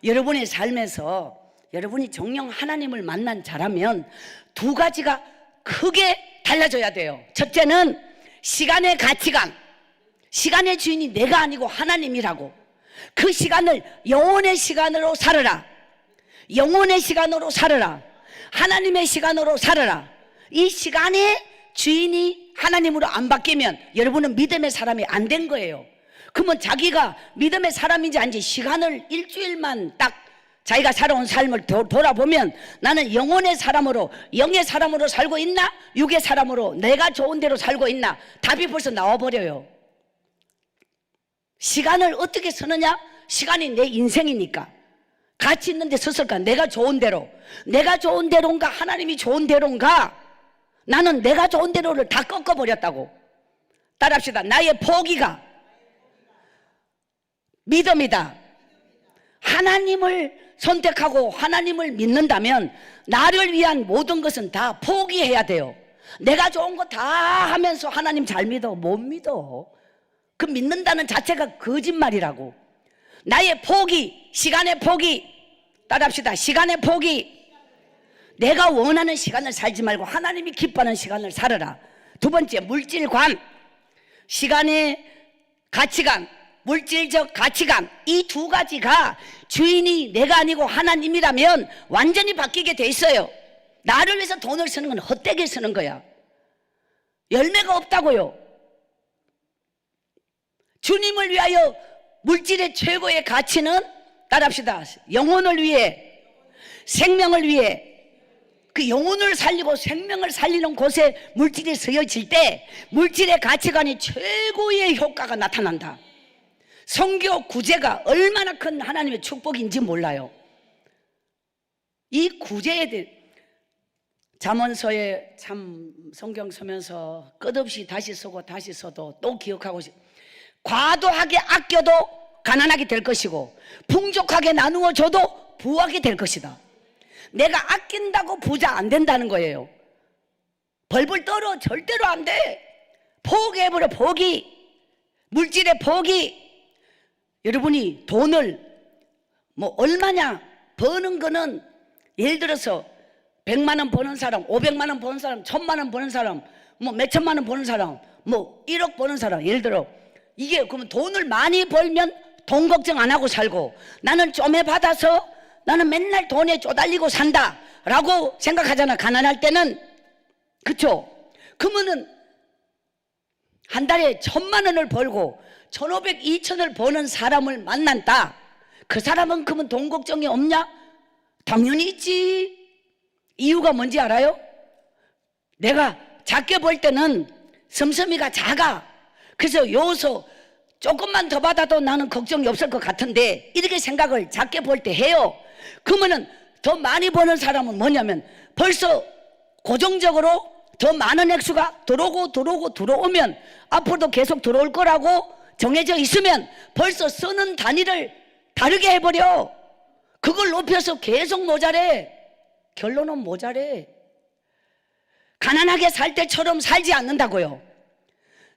여러분의 삶에서 여러분이 정녕 하나님을 만난 자라면 두 가지가 크게 달라져야 돼요. 첫째는 시간의 가치관. 시간의 주인이 내가 아니고 하나님이라고. 그 시간을 영혼의 시간으로 살아라. 영혼의 시간으로 살아라. 하나님의 시간으로 살아라. 이 시간의 주인이 하나님으로 안 바뀌면 여러분은 믿음의 사람이 안 된 거예요. 그러면 자기가 믿음의 사람인지 아닌지 시간을 일주일만 딱 자기가 살아온 삶을 돌아보면 나는 영혼의 사람으로 영의 사람으로 살고 있나? 육의 사람으로 내가 좋은 대로 살고 있나? 답이 벌써 나와버려요. 시간을 어떻게 쓰느냐? 시간이 내 인생이니까 가치 있는 데 썼을까? 내가 좋은 대로. 내가 좋은 대로인가? 하나님이 좋은 대로인가? 나는 내가 좋은 대로를 다 꺾어버렸다고. 따라합시다. 나의 포기가 믿음이다. 하나님을 선택하고 하나님을 믿는다면 나를 위한 모든 것은 다 포기해야 돼요. 내가 좋은 거 다 하면서 하나님 잘 믿어? 못 믿어. 그 믿는다는 자체가 거짓말이라고. 나의 포기, 시간의 포기. 따라합시다. 시간의 포기. 내가 원하는 시간을 살지 말고 하나님이 기뻐하는 시간을 살아라. 두 번째, 물질관. 시간의 가치관, 물질적 가치관. 이 두 가지가 주인이 내가 아니고 하나님이라면 완전히 바뀌게 돼 있어요. 나를 위해서 돈을 쓰는 건 헛되게 쓰는 거야. 열매가 없다고요. 주님을 위하여 물질의 최고의 가치는 따라합시다. 영혼을 위해, 생명을 위해. 그 영혼을 살리고 생명을 살리는 곳에 물질이 쓰여질 때 물질의 가치관이 최고의 효과가 나타난다. 성교 구제가 얼마나 큰 하나님의 축복인지 몰라요. 이 구제에 대해 잠언서에 참 성경 쓰면서 끝없이 다시 쓰고 다시 써도 또 기억하고 과도하게 아껴도 가난하게 될 것이고 풍족하게 나누어 줘도 부하게 될 것이다. 내가 아낀다고 부자 안 된다는 거예요. 벌벌 떨어. 절대로 안 돼. 포기해버려. 포기. 물질의 포기. 여러분이 돈을 뭐 얼마냐 버는 거는 예를 들어서 100만 원 버는 사람, 500만 원 버는 사람, 1000만 원 버는 사람, 뭐 몇천만 원 버는 사람, 뭐 1억 버는 사람. 예를 들어 이게 그러면 돈을 많이 벌면 돈 걱정 안 하고 살고 나는 좀해 받아서 나는 맨날 돈에 쪼달리고 산다 라고 생각하잖아. 가난할 때는. 그쵸? 그러면은 한 달에 1000만 원을 벌고 1500, 2000을 버는 사람을 만난다. 그 사람은 그러면 돈 걱정이 없냐? 당연히 있지. 이유가 뭔지 알아요? 내가 작게 벌 때는 씀씀이가 작아. 그래서 여기서 조금만 더 받아도 나는 걱정이 없을 것 같은데 이렇게 생각을 작게 벌 때 해요. 그러면은 더 많이 버는 사람은 뭐냐면 벌써 고정적으로 더 많은 액수가 들어오면 앞으로도 계속 들어올 거라고 정해져 있으면 벌써 쓰는 단위를 다르게 해버려. 그걸 높여서 계속 모자래. 결론은 모자래. 가난하게 살 때처럼 살지 않는다고요.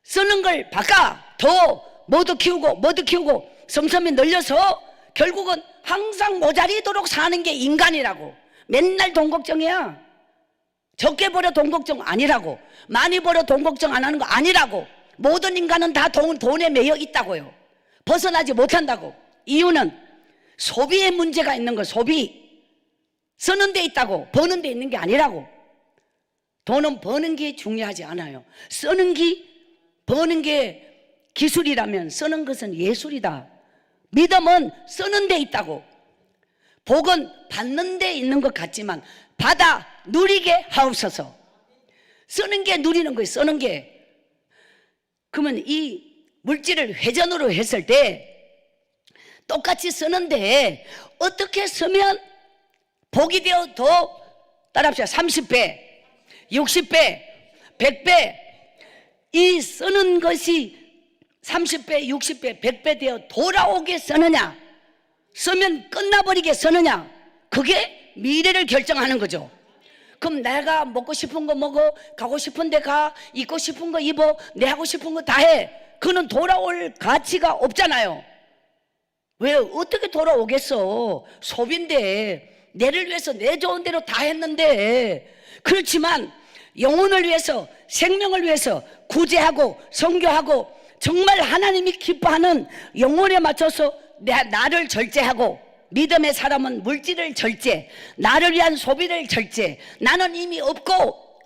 쓰는 걸 바꿔. 더 뭐도 키우고 섬섬이 늘려서 결국은 항상 모자리도록 사는 게 인간이라고. 맨날 돈 걱정이야. 적게 벌어 돈 걱정 아니라고. 많이 벌어 돈 걱정 안 하는 거 아니라고. 모든 인간은 다 돈에 매여 있다고요. 벗어나지 못한다고. 이유는 소비의 문제가 있는 거. 소비. 쓰는 데 있다고. 버는 데 있는 게 아니라고. 돈은 버는 게 중요하지 않아요. 쓰는 게, 버는 게 기술이라면 쓰는 것은 예술이다. 믿음은 쓰는 데 있다고. 복은 받는 데 있는 것 같지만 받아 누리게 하옵소서. 쓰는 게 누리는 거예요. 쓰는 게. 그러면 이 물질을 회전으로 했을 때 똑같이 쓰는데 어떻게 쓰면 복이 되어 더 따라합시다. 30배, 60배, 100배. 이 쓰는 것이 30배, 60배, 100배 되어 돌아오게 쓰느냐, 쓰면 끝나버리게 쓰느냐, 그게 미래를 결정하는 거죠. 그럼 내가 먹고 싶은 거 먹어, 가고 싶은 데 가, 입고 싶은 거 입어, 내 하고 싶은 거 다 해. 그는 돌아올 가치가 없잖아요. 왜? 어떻게 돌아오겠어? 소비인데, 내를 위해서 내 좋은 대로 다 했는데. 그렇지만 영혼을 위해서, 생명을 위해서 구제하고 선교하고 정말 하나님이 기뻐하는 영혼에 맞춰서 나를 절제하고, 믿음의 사람은 물질을 절제, 나를 위한 소비를 절제. 나는 이미 없고,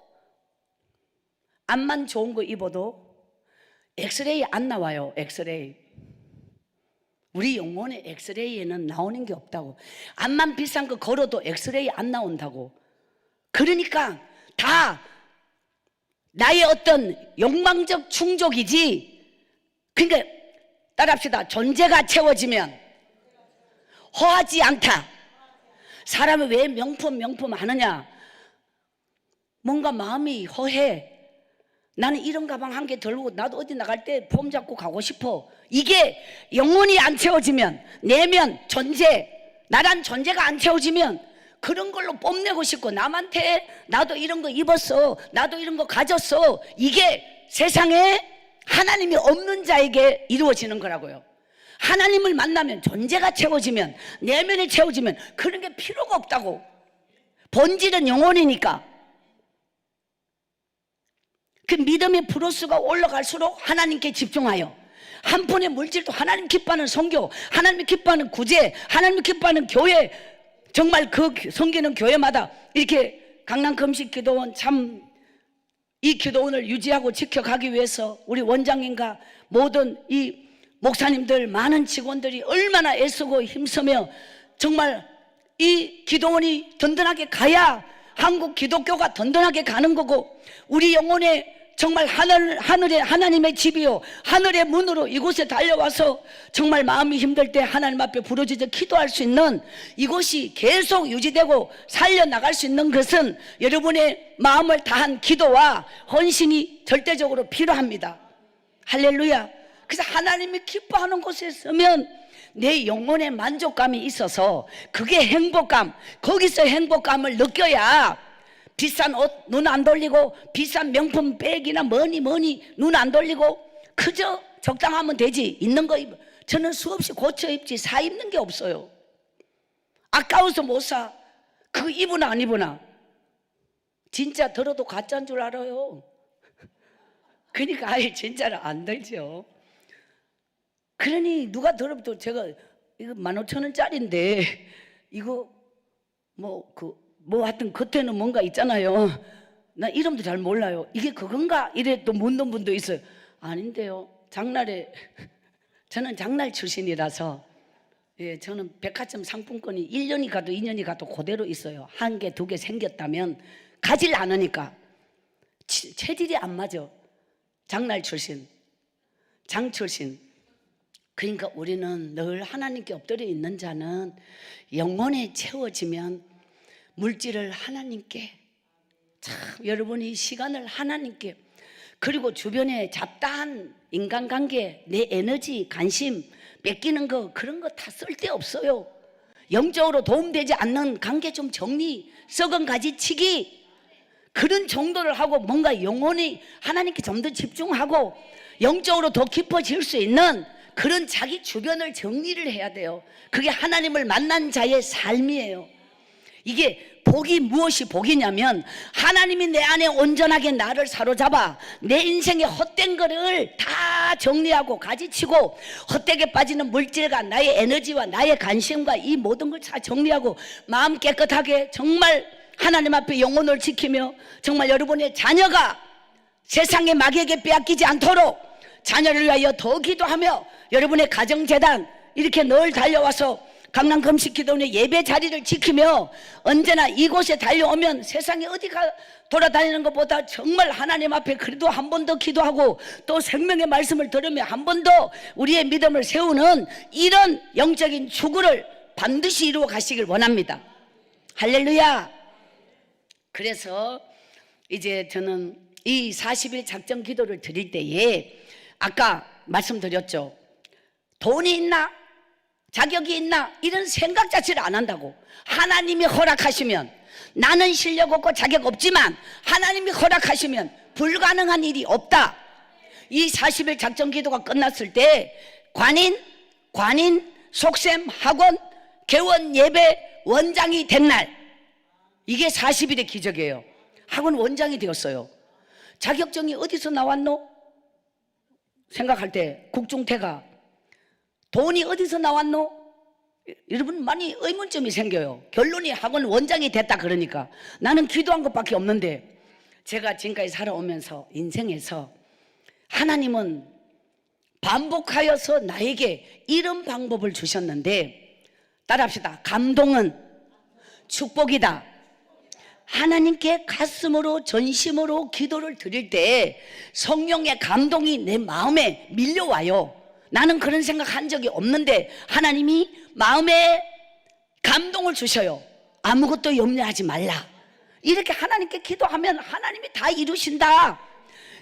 암만 좋은 거 입어도 엑스레이 안 나와요. 엑스레이. 우리 영혼의 엑스레이에는 나오는 게 없다고. 암만 비싼 거 걸어도 엑스레이 안 나온다고. 그러니까 다 나의 어떤 욕망적 충족이지. 그러니까 따라합시다. 존재가 채워지면 허하지 않다. 사람이 왜 명품 하느냐? 뭔가 마음이 허해. 나는 이런 가방 한 개 들고 나도 어디 나갈 때 폼 잡고 가고 싶어. 이게 영혼이 안 채워지면, 내면, 존재, 나란 존재가 안 채워지면 그런 걸로 뽐내고 싶고, 남한테 나도 이런 거 입었어, 나도 이런 거 가졌어. 이게 세상에 하나님이 없는 자에게 이루어지는 거라고요. 하나님을 만나면, 존재가 채워지면, 내면이 채워지면 그런 게 필요가 없다고. 본질은 영혼이니까. 그 믿음의 브로스가 올라갈수록 하나님께 집중하여, 한 푼의 물질도 하나님 기뻐하는 선교, 하나님 기뻐하는 구제, 하나님 기뻐하는 교회, 정말 그 섬기는 교회마다 이렇게 강남 금식 기도원, 참 이 기도원을 유지하고 지켜가기 위해서 우리 원장님과 모든 이 목사님들, 많은 직원들이 얼마나 애쓰고 힘쓰며 정말 이 기도원이 든든하게 가야 한국 기독교가 든든하게 가는 거고, 우리 영혼의 정말 하늘의 하나님의 집이요, 하늘의 문으로 이곳에 달려와서 정말 마음이 힘들 때 하나님 앞에 부르짖어 기도할 수 있는 이곳이 계속 유지되고 살려나갈 수 있는 것은 여러분의 마음을 다한 기도와 헌신이 절대적으로 필요합니다. 할렐루야. 그래서 하나님이 기뻐하는 곳에 서면 내 영혼의 만족감이 있어서 그게 행복감, 거기서 행복감을 느껴야 비싼 옷 눈 안 돌리고, 비싼 명품 백이나 뭐니 눈 안 돌리고 그저 적당하면 되지. 있는 거 입어. 저는 수없이 고쳐 입지 사 입는 게 없어요. 아까워서 못 사. 그거 입으나 안 입으나 진짜 들어도 가짜인 줄 알아요. 그러니까 아예 진짜를 안 들죠. 그러니 누가 들어도 제가 이거 15,000원짜리인데 이거 하여튼 겉에는 뭔가 있잖아요. 나 이름도 잘 몰라요. 이게 그건가? 이래 또 묻는 분도 있어요. 아닌데요. 장날에 저는 장날 출신이라서, 예, 저는 백화점 상품권이 1년이 가도 2년이 가도 그대로 있어요. 한 개, 두 개 생겼다면 가질 않으니까 체질이 안 맞아. 장날 출신, 장 출신. 그러니까 우리는 늘 하나님께 엎드려 있는 자는 영혼에 채워지면 물질을 하나님께, 참 여러분이 시간을 하나님께, 그리고 주변에 잡다한 인간관계, 내 에너지, 관심 뺏기는 거, 그런 거 다 쓸데없어요. 영적으로 도움되지 않는 관계 좀 정리, 썩은 가지 치기, 그런 정도를 하고 뭔가 영혼이 하나님께 좀 더 집중하고 영적으로 더 깊어질 수 있는 그런 자기 주변을 정리를 해야 돼요. 그게 하나님을 만난 자의 삶이에요. 이게 복이 무엇이 복이냐면 하나님이 내 안에 온전하게 나를 사로잡아 내 인생의 헛된 거를 다 정리하고 가지치고 헛되게 빠지는 물질과 나의 에너지와 나의 관심과 이 모든 걸 다 정리하고 마음 깨끗하게 정말 하나님 앞에 영혼을 지키며 정말 여러분의 자녀가 세상의 마귀에게 빼앗기지 않도록 자녀를 위하여 더 기도하며 여러분의 가정재단 이렇게 늘 달려와서 강남 금식기도원의 예배 자리를 지키며 언제나 이곳에 달려오면 세상에 어디가 돌아다니는 것보다 정말 하나님 앞에 그래도 한 번 더 기도하고 또 생명의 말씀을 들으며 한 번 더 우리의 믿음을 세우는 이런 영적인 추구를 반드시 이루어 가시길 원합니다. 할렐루야. 그래서 이제 저는 이 40일 작정 기도를 드릴 때에 아까 말씀드렸죠. 돈이 있나? 자격이 있나? 이런 생각 자체를 안 한다고. 하나님이 허락하시면, 나는 실력 없고 자격 없지만 하나님이 허락하시면 불가능한 일이 없다. 이 40일 작정 기도가 끝났을 때 관인, 속셈, 학원, 개원, 예배, 원장이 된 날, 이게 40일의 기적이에요. 학원 원장이 되었어요. 자격증이 어디서 나왔노? 생각할 때 국중퇴가. 돈이 어디서 나왔노? 여러분 많이 의문점이 생겨요. 결론이 학원 원장이 됐다 그러니까 나는 기도한 것밖에 없는데, 제가 지금까지 살아오면서 인생에서 하나님은 반복하여서 나에게 이런 방법을 주셨는데, 따라합시다. 감동은 축복이다. 하나님께 가슴으로 전심으로 기도를 드릴 때 성령의 감동이 내 마음에 밀려와요. 나는 그런 생각 한 적이 없는데 하나님이 마음에 감동을 주셔요. 아무것도 염려하지 말라. 이렇게 하나님께 기도하면 하나님이 다 이루신다.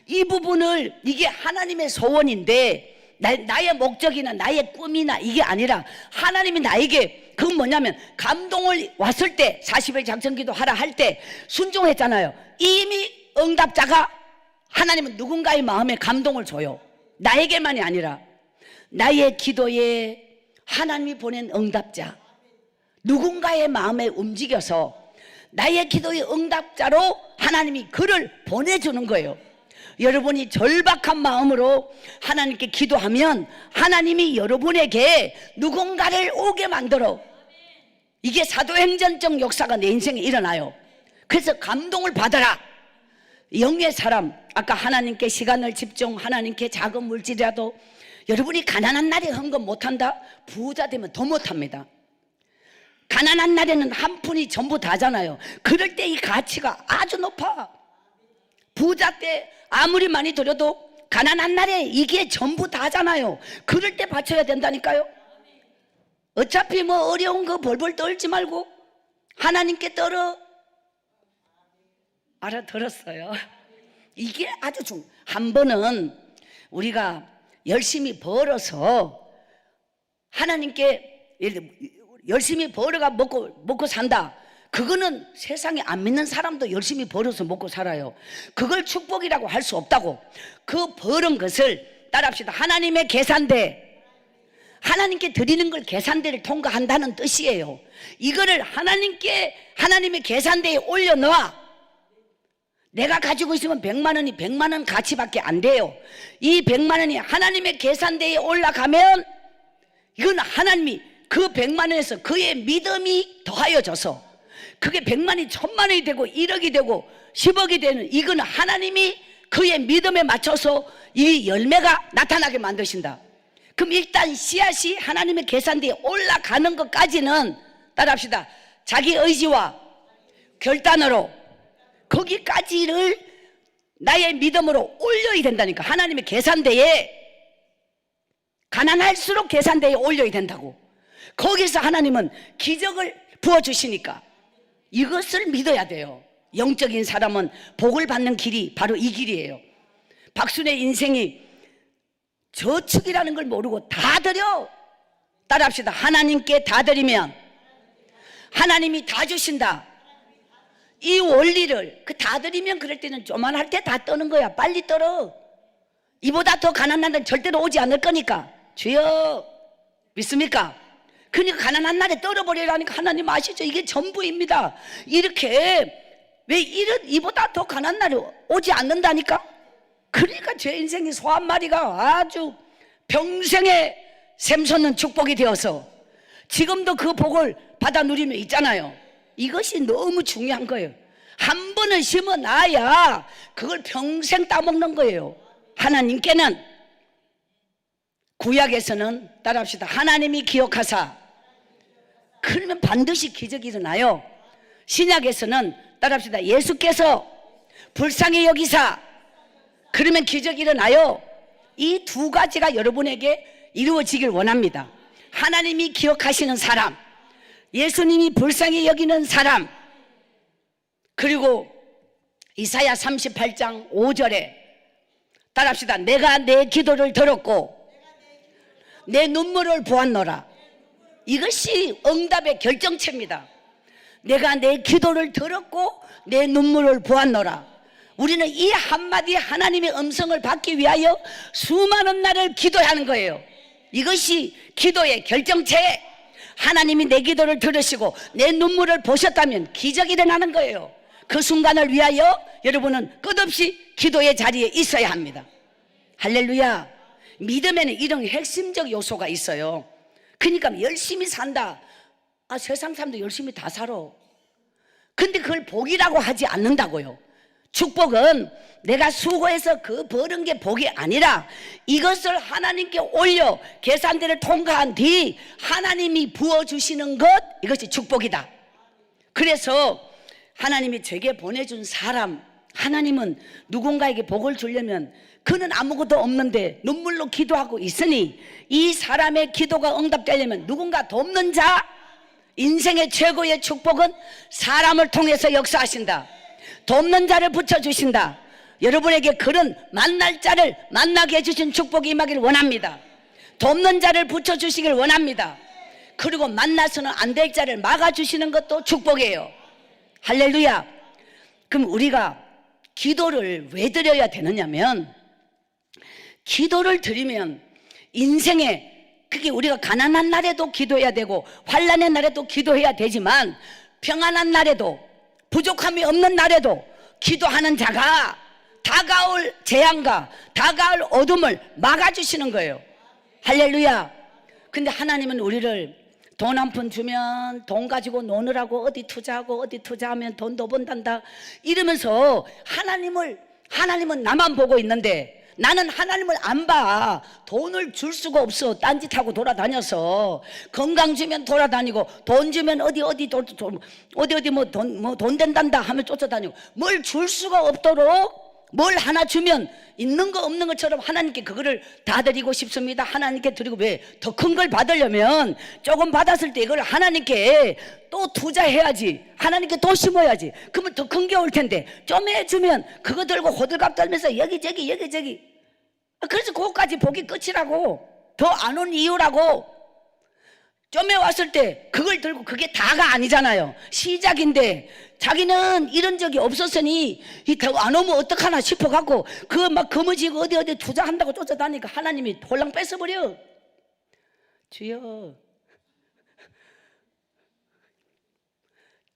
이 부분을, 이게 하나님의 소원인데 나의 목적이나 나의 꿈이나 이게 아니라 하나님이 나에게, 그건 뭐냐면 감동을 왔을 때 40일 작정기도 하라 할 때 순종했잖아요. 이미 응답자가, 하나님은 누군가의 마음에 감동을 줘요. 나에게만이 아니라 나의 기도에 하나님이 보낸 응답자, 누군가의 마음에 움직여서 나의 기도의 응답자로 하나님이 그를 보내주는 거예요. 여러분이 절박한 마음으로 하나님께 기도하면 하나님이 여러분에게 누군가를 오게 만들어. 이게 사도행전적 역사가 내 인생에 일어나요. 그래서 감동을 받아라. 영의 사람, 아까 하나님께 시간을 집중, 하나님께 작은 물질이라도, 여러분이 가난한 날에 헌금 못한다? 부자 되면 더 못합니다. 가난한 날에는 한 푼이 전부 다잖아요. 그럴 때 이 가치가 아주 높아. 부자 때 아무리 많이 드려도 가난한 날에 이게 전부 다잖아요. 그럴 때 바쳐야 된다니까요. 어차피 뭐 어려운 거 벌벌 떨지 말고 하나님께 떨어. 알아들었어요. 이게 아주 한 번은 우리가 열심히 벌어서 하나님께, 열심히 벌어가 먹고 산다. 그거는 세상에 안 믿는 사람도 열심히 벌어서 먹고 살아요. 그걸 축복이라고 할 수 없다고. 그 벌은 것을 따라합시다. 하나님의 계산대, 하나님께 드리는 걸 계산대를 통과한다는 뜻이에요. 이거를 하나님의 계산대에 올려놓아. 내가 가지고 있으면 100만 원이 100만 원 가치밖에 안 돼요. 이 100만 원이 하나님의 계산대에 올라가면 이건 하나님이 그 100만 원에서 그의 믿음이 더하여져서 그게 100만이 1000만원이 되고 1억이 되고 10억이 되는, 이건 하나님이 그의 믿음에 맞춰서 이 열매가 나타나게 만드신다. 그럼 일단 씨앗이 하나님의 계산대에 올라가는 것까지는, 따라합시다, 자기 의지와 결단으로 거기까지를 나의 믿음으로 올려야 된다니까. 하나님의 계산대에, 가난할수록 계산대에 올려야 된다고. 거기서 하나님은 기적을 부어주시니까 이것을 믿어야 돼요. 영적인 사람은 복을 받는 길이 바로 이 길이에요. 박순의 인생이 저축이라는 걸 모르고 다 드려. 따라합시다. 하나님께 다 드리면 하나님이 다 주신다. 이 원리를 다 드리면 그럴 때는 조만할 때 다 떠는 거야. 빨리 떨어. 이보다 더 가난한 날은 절대로 오지 않을 거니까. 주여, 믿습니까? 그러니까 가난한 날에 떨어버리라니까. 하나님 아시죠? 이게 전부입니다. 이렇게 왜 이보다 더 가난한 날이 오지 않는다니까? 그러니까 제 인생의 소 한 마리가 아주 평생에 샘솟는 축복이 되어서 지금도 그 복을 받아 누리며 있잖아요. 이것이 너무 중요한 거예요. 한 번을 심어 놔야 그걸 평생 따먹는 거예요. 하나님께는, 구약에서는 따라합시다. 하나님이 기억하사, 그러면 반드시 기적이 일어나요. 신약에서는 따라합시다. 예수께서 불쌍히 여기사, 그러면 기적이 일어나요. 이 두 가지가 여러분에게 이루어지길 원합니다. 하나님이 기억하시는 사람, 예수님이 불쌍히 여기는 사람, 그리고 이사야 38장 5절에 따라합시다. 내가 내 기도를 들었고 내 눈물을 보았노라. 이것이 응답의 결정체입니다. 내가 내 기도를 들었고 내 눈물을 보았노라. 우리는 이 한마디 하나님의 음성을 받기 위하여 수많은 날을 기도하는 거예요. 이것이 기도의 결정체. 하나님이 내 기도를 들으시고 내 눈물을 보셨다면 기적이 일어나는 거예요. 그 순간을 위하여 여러분은 끝없이 기도의 자리에 있어야 합니다. 할렐루야. 믿음에는 이런 핵심적 요소가 있어요. 그러니까 열심히 산다. 세상 사람도 열심히 다 살아. 근데 그걸 복이라고 하지 않는다고요. 축복은 내가 수고해서 그 버는 게 복이 아니라 이것을 하나님께 올려 계산대를 통과한 뒤 하나님이 부어주시는 것, 이것이 축복이다. 그래서 하나님이 제게 보내준 사람, 하나님은 누군가에게 복을 주려면 그는 아무것도 없는데 눈물로 기도하고 있으니 이 사람의 기도가 응답되려면 누군가 돕는 자, 인생의 최고의 축복은 사람을 통해서 역사하신다. 돕는 자를 붙여주신다. 여러분에게 그런 만날 자를 만나게 해주신 축복이 임하길 원합니다. 돕는 자를 붙여주시길 원합니다. 그리고 만나서는 안 될 자를 막아주시는 것도 축복이에요. 할렐루야. 그럼 우리가 기도를 왜 드려야 되느냐면, 기도를 드리면 인생에, 그게 우리가 가난한 날에도 기도해야 되고 환난의 날에도 기도해야 되지만 평안한 날에도 부족함이 없는 날에도 기도하는 자가 다가올 재앙과 다가올 어둠을 막아주시는 거예요. 할렐루야. 근데 하나님은 우리를 돈 한 푼 주면 돈 가지고 노느라고 어디 투자하고 어디 투자하면 돈 더 번단다 이러면서 하나님은 나만 보고 있는데 나는 하나님을 안 봐. 돈을 줄 수가 없어. 딴짓하고 돌아다녀서 건강 주면 돌아다니고 돈 주면 어디 뭐 돈 된단다 하면 쫓아다니고 뭘 줄 수가 없도록 뭘 하나 주면 있는 거 없는 것처럼 하나님께 그거를 다 드리고 싶습니다. 하나님께 드리고, 왜? 더 큰 걸 받으려면 조금 받았을 때 이걸 하나님께 또 투자해야지. 하나님께 또 심어야지. 그러면 더 큰 게 올 텐데 좀 해주면 그거 들고 호들갑 떨면서 여기저기 그래서 그것까지 복이 끝이라고. 더 안 온 이유라고. 좀 해왔을 때 그걸 들고 그게 다가 아니잖아요. 시작인데 자기는 이런 적이 없었으니 더 안 오면 어떡하나 싶어갖고 그거 막 거머쥐고 어디 투자한다고 쫓아다니니까 하나님이 홀랑 뺏어버려. 주여,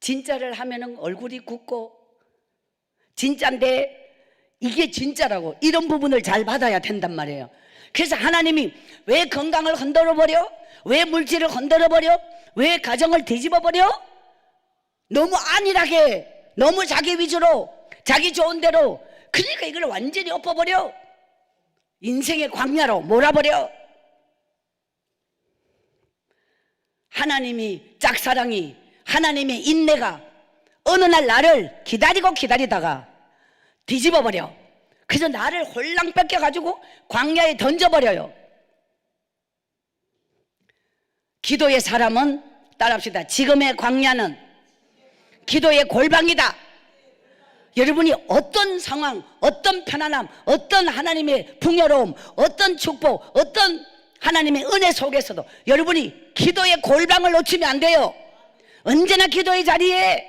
진짜를 하면은 얼굴이 굳고, 진짜인데 이게 진짜라고 이런 부분을 잘 받아야 된단 말이에요. 그래서 하나님이 왜 건강을 흔들어버려? 왜 물질을 흔들어버려? 왜 가정을 뒤집어버려? 너무 안일하게, 너무 자기 위주로, 자기 좋은 대로. 그러니까 이걸 완전히 엎어버려. 인생의 광야로 몰아버려. 하나님이 짝사랑이, 하나님의 인내가 어느 날 나를 기다리다가 뒤집어버려. 그래서 나를 홀랑 뺏겨가지고 광야에 던져버려요. 기도의 사람은 따라합시다. 지금의 광야는 기도의 골방이다. 여러분이 어떤 상황, 어떤 편안함, 어떤 하나님의 풍요로움, 어떤 축복, 어떤 하나님의 은혜 속에서도 여러분이 기도의 골방을 놓치면 안 돼요. 언제나 기도의 자리에.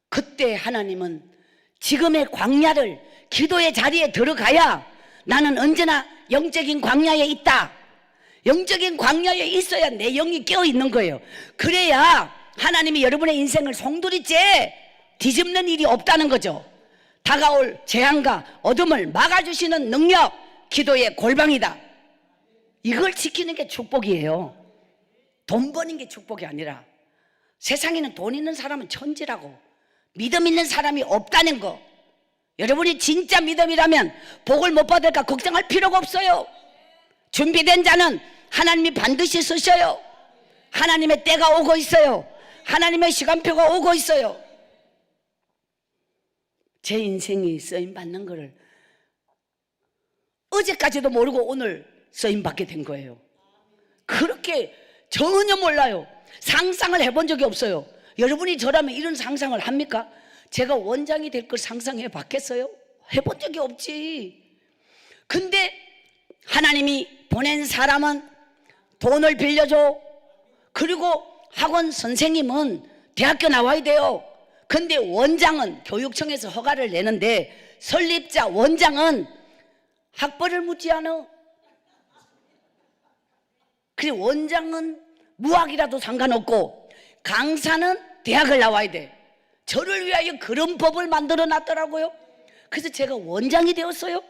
그때 하나님은 지금의 광야를 기도의 자리에 들어가야 나는 언제나 영적인 광야에 있다. 영적인 광야에 있어야 내 영이 깨어 있는 거예요. 그래야 하나님이 여러분의 인생을 송두리째 뒤집는 일이 없다는 거죠. 다가올 재앙과 어둠을 막아주시는 능력, 기도의 골방이다. 이걸 지키는 게 축복이에요. 돈 버는 게 축복이 아니라, 세상에는 돈 있는 사람은 천지라고, 믿음 있는 사람이 없다는 거. 여러분이 진짜 믿음이라면 복을 못 받을까 걱정할 필요가 없어요. 준비된 자는 하나님이 반드시 쓰셔요. 하나님의 때가 오고 있어요. 하나님의 시간표가 오고 있어요. 제 인생이 쓰임받는 거를 어제까지도 모르고 오늘 쓰임받게 된 거예요. 그렇게 전혀 몰라요. 상상을 해본 적이 없어요. 여러분이 저라면 이런 상상을 합니까? 제가 원장이 될 걸 상상해 봤겠어요? 해본 적이 없지. 근데 하나님이 보낸 사람은 돈을 빌려줘. 그리고 학원 선생님은 대학교 나와야 돼요. 근데 원장은 교육청에서 허가를 내는데 설립자 원장은 학벌을 묻지 않아. 그래, 원장은 무학이라도 상관없고 강사는 대학을 나와야 돼. 저를 위하여 그런 법을 만들어 놨더라고요. 그래서 제가 원장이 되었어요.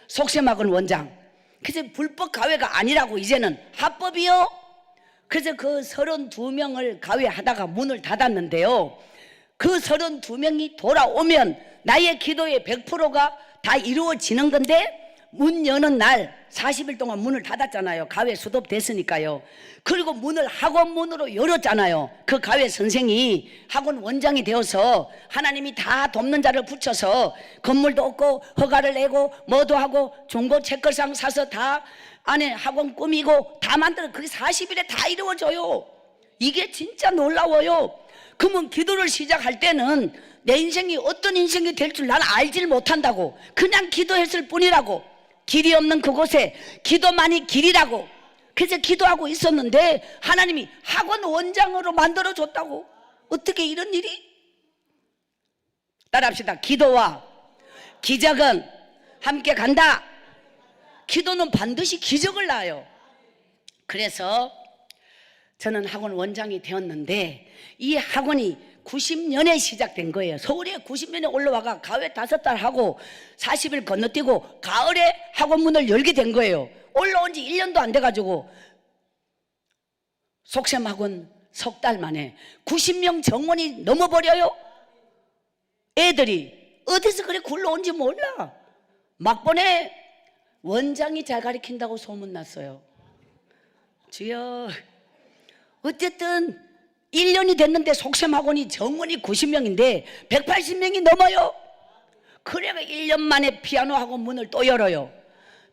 속셈학원 원장. 그래서 불법 가외가 아니라고 이제는 합법이요. 그래서 그 32명을 가외하다가 문을 닫았는데요, 그 32명이 돌아오면 나의 기도의 100%가 다 이루어지는 건데, 문 여는 날 40일 동안 문을 닫았잖아요. 가외 수도업 됐으니까요. 그리고 문을 학원 문으로 열었잖아요. 그 가외 선생이 학원 원장이 되어서 하나님이 다 돕는 자를 붙여서 건물도 얻고 허가를 내고 뭐도 하고 중고 책걸상 사서 다 안에 학원 꾸미고 다 만들어. 그게 40일에 다 이루어져요. 이게 진짜 놀라워요. 그러면 기도를 시작할 때는 내 인생이 어떤 인생이 될 줄 나는 알질 못한다고, 그냥 기도했을 뿐이라고. 길이 없는 그곳에 기도만이 길이라고. 그래서 기도하고 있었는데 하나님이 학원 원장으로 만들어줬다고. 어떻게 이런 일이? 따라합시다. 기도와 기적은 함께 간다. 기도는 반드시 기적을 낳아요. 그래서 저는 학원 원장이 되었는데 이 학원이 90년에 시작된 거예요. 서울에 90년에 올라와가 가외 5달 하고 40일 건너뛰고 가을에 학원 문을 열게 된 거예요. 올라온 지 1년도 안 돼가지고 속셈학원 석 달 만에 90명 정원이 넘어버려요. 애들이 어디서 그래 굴러온지 몰라. 막번에 원장이 잘 가르친다고 소문났어요. 주여, 어쨌든 1년이 됐는데 속셈학원이 정원이 90명인데 180명이 넘어요. 그래가 1년 만에 피아노 학원 문을 또 열어요.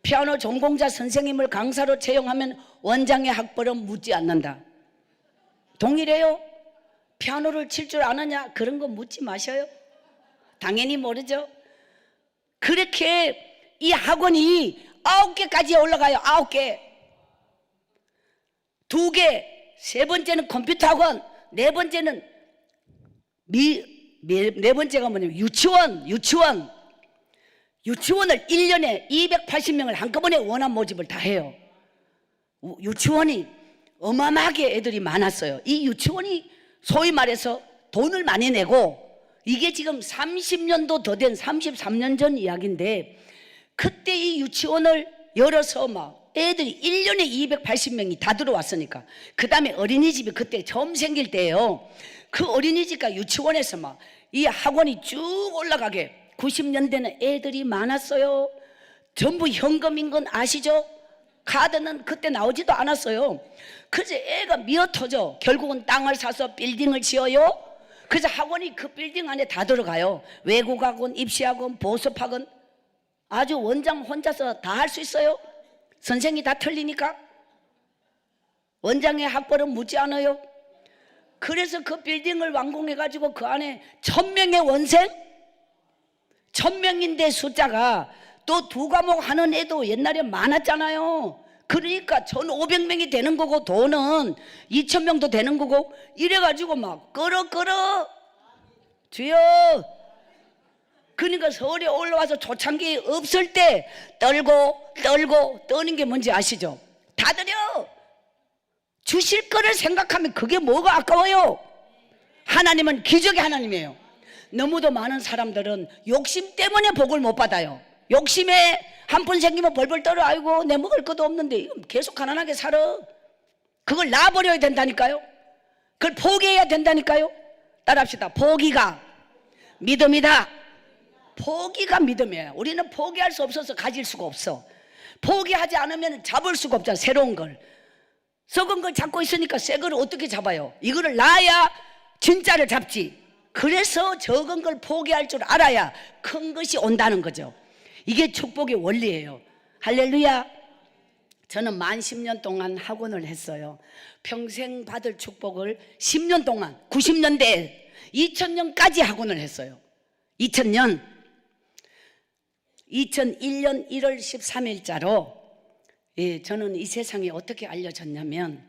피아노 전공자 선생님을 강사로 채용하면 원장의 학벌은 묻지 않는다. 동일해요? 피아노를 칠 줄 아느냐? 그런 거 묻지 마셔요. 당연히 모르죠. 그렇게 이 학원이 9개까지 올라가요. 9개. 2개. 세 번째는 컴퓨터 학원. 네 번째는 네 번째가 뭐냐면 유치원을 1년에 280명을 한꺼번에 원한 모집을 다 해요. 유치원이 어마어마하게 애들이 많았어요. 이 유치원이 소위 말해서 돈을 많이 내고, 이게 지금 30년도 더 된 33년 전 이야기인데, 그때 이 유치원을 열어서 막 애들이 1년에 280명이 다 들어왔으니까. 그 다음에 어린이집이 그때 처음 생길 때예요. 그 어린이집과 유치원에서 막 이 학원이 쭉 올라가게 90년대는 애들이 많았어요. 전부 현금인 건 아시죠? 카드는 그때 나오지도 않았어요. 그래서 애가 미어터져. 결국은 땅을 사서 빌딩을 지어요. 그래서 학원이 그 빌딩 안에 다 들어가요. 외국학원, 입시학원, 보습학원. 아주 원장 혼자서 다 할 수 있어요. 선생이 다 틀리니까. 원장의 학벌은 묻지 않아요. 그래서 그 빌딩을 완공해가지고 그 안에 1000명의 원생? 1000명인데 숫자가 또 2과목 하는 애도 옛날에 많았잖아요. 그러니까 1,500명이 되는 거고 돈은 2,000명도 되는 거고 이래가지고 막 끌어 주여. 그러니까 서울에 올라와서 초창기 없을 때 떨고 떠는 게 뭔지 아시죠? 다 드려. 주실 거를 생각하면 그게 뭐가 아까워요? 하나님은 기적의 하나님이에요. 너무도 많은 사람들은 욕심 때문에 복을 못 받아요. 욕심에 한 푼 생기면 벌벌 떨어. 아이고 내 먹을 것도 없는데 계속 가난하게 살아. 그걸 놔버려야 된다니까요. 그걸 포기해야 된다니까요. 따라합시다. 포기가 믿음이다. 포기가 믿음이에요. 우리는 포기할 수 없어서 가질 수가 없어. 포기하지 않으면 잡을 수가 없잖아. 새로운 걸. 썩은 걸 잡고 있으니까 새 거를 어떻게 잡아요? 이거를 놔야 진짜를 잡지. 그래서 적은 걸 포기할 줄 알아야 큰 것이 온다는 거죠. 이게 축복의 원리예요. 할렐루야. 저는 만 10년 동안 학원을 했어요. 평생 받을 축복을 10년 동안 90년대에 2000년까지 학원을 했어요. 2001년 1월 13일자로 저는 이 세상에 어떻게 알려졌냐면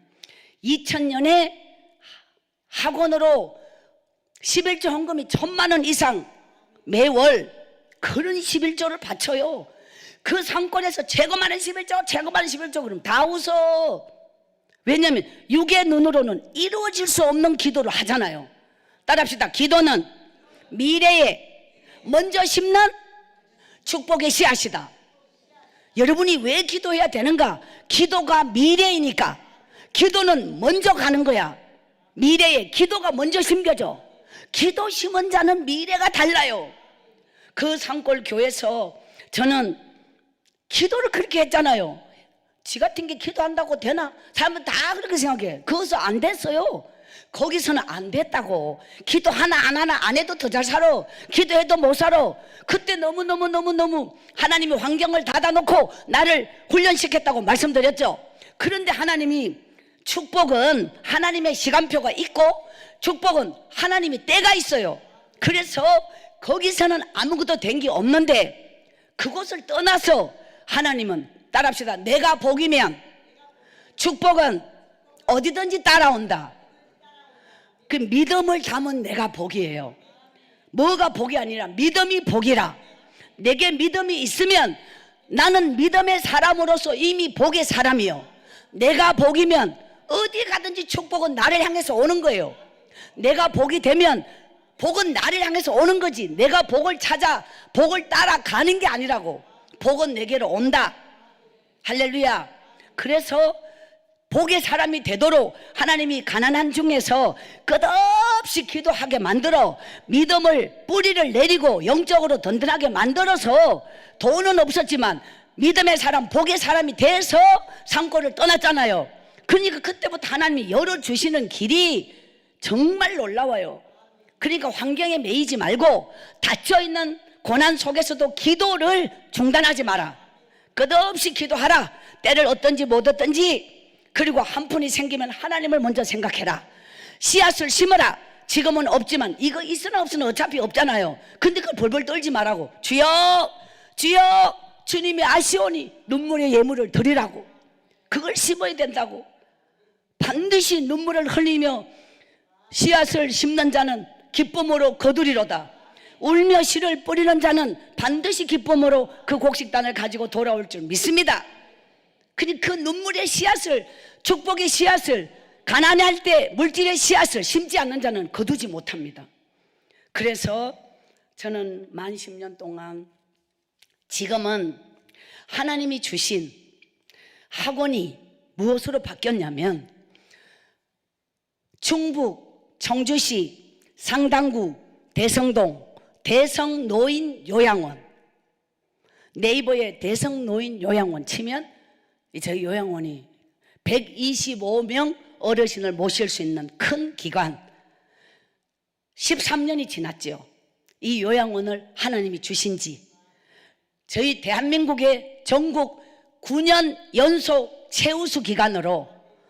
2000년에 학원으로 11조 헌금이 1,000만 원 이상 매월 그런 11조를 바쳐요. 그 상권에서 최고 많은 11조 그럼 다 웃어. 왜냐하면 육의 눈으로는 이루어질 수 없는 기도를 하잖아요. 따라합시다. 기도는 미래에 먼저 심는 축복의 씨앗이다. 여러분이 왜 기도해야 되는가? 기도가 미래이니까. 기도는 먼저 가는 거야. 미래에 기도가 먼저 심겨져. 기도 심은 자는 미래가 달라요. 그 산골 교회에서 저는 기도를 그렇게 했잖아요. 지 같은 게 기도한다고 되나? 사람은 다 그렇게 생각해. 거기서 안 됐어요. 거기서는 안 됐다고. 기도 하나 안 해도 더 잘 살아. 기도해도 못 살아. 그때 너무 하나님이 환경을 닫아놓고 나를 훈련시켰다고 말씀드렸죠. 그런데 하나님이 축복은 하나님의 시간표가 있고 축복은 하나님이 때가 있어요. 그래서 거기서는 아무것도 된 게 없는데 그곳을 떠나서 하나님은 따라합시다. 내가 복이면 축복은 어디든지 따라온다. 그 믿음을 담은 내가 복이에요. 뭐가 복이 아니라 믿음이 복이라. 내게 믿음이 있으면 나는 믿음의 사람으로서 이미 복의 사람이요. 내가 복이면 어디 가든지 축복은 나를 향해서 오는 거예요. 내가 복이 되면 복은 나를 향해서 오는 거지. 내가 복을 찾아 복을 따라가는 게 아니라고. 복은 내게로 온다. 할렐루야. 그래서 복의 사람이 되도록 하나님이 가난한 중에서 끝없이 기도하게 만들어 믿음을 뿌리를 내리고 영적으로 든든하게 만들어서 돈은 없었지만 믿음의 사람, 복의 사람이 돼서 산골을 떠났잖아요. 그러니까 그때부터 하나님이 열어주시는 길이 정말 놀라워요. 그러니까 환경에 매이지 말고 닫혀있는 고난 속에서도 기도를 중단하지 마라. 끝없이 기도하라. 때를 얻든지 못 얻든지. 그리고 한 푼이 생기면 하나님을 먼저 생각해라. 씨앗을 심어라. 지금은 없지만 이거 있으나 없으나 어차피 없잖아요. 근데 그걸 벌벌 떨지 말라고. 주여 주여 주님이 아시오니 눈물의 예물을 드리라고. 그걸 심어야 된다고. 반드시 눈물을 흘리며 씨앗을 심는 자는 기쁨으로 거두리로다. 울며 씨를 뿌리는 자는 반드시 기쁨으로 그 곡식단을 가지고 돌아올 줄 믿습니다. 그 눈물의 씨앗을, 축복의 씨앗을, 가난할 때 물질의 씨앗을 심지 않는 자는 거두지 못합니다. 그래서 저는 만 10년 동안 지금은 하나님이 주신 학원이 무엇으로 바뀌었냐면 충북 청주시 상당구 대성동 대성노인요양원, 네이버에 대성노인요양원 치면 저희 요양원이 125명 어르신을 모실 수 있는 큰 기관. 13년이 지났죠. 이 요양원을 하나님이 주신 지. 저희 대한민국의 전국 9년 연속 최우수 기관으로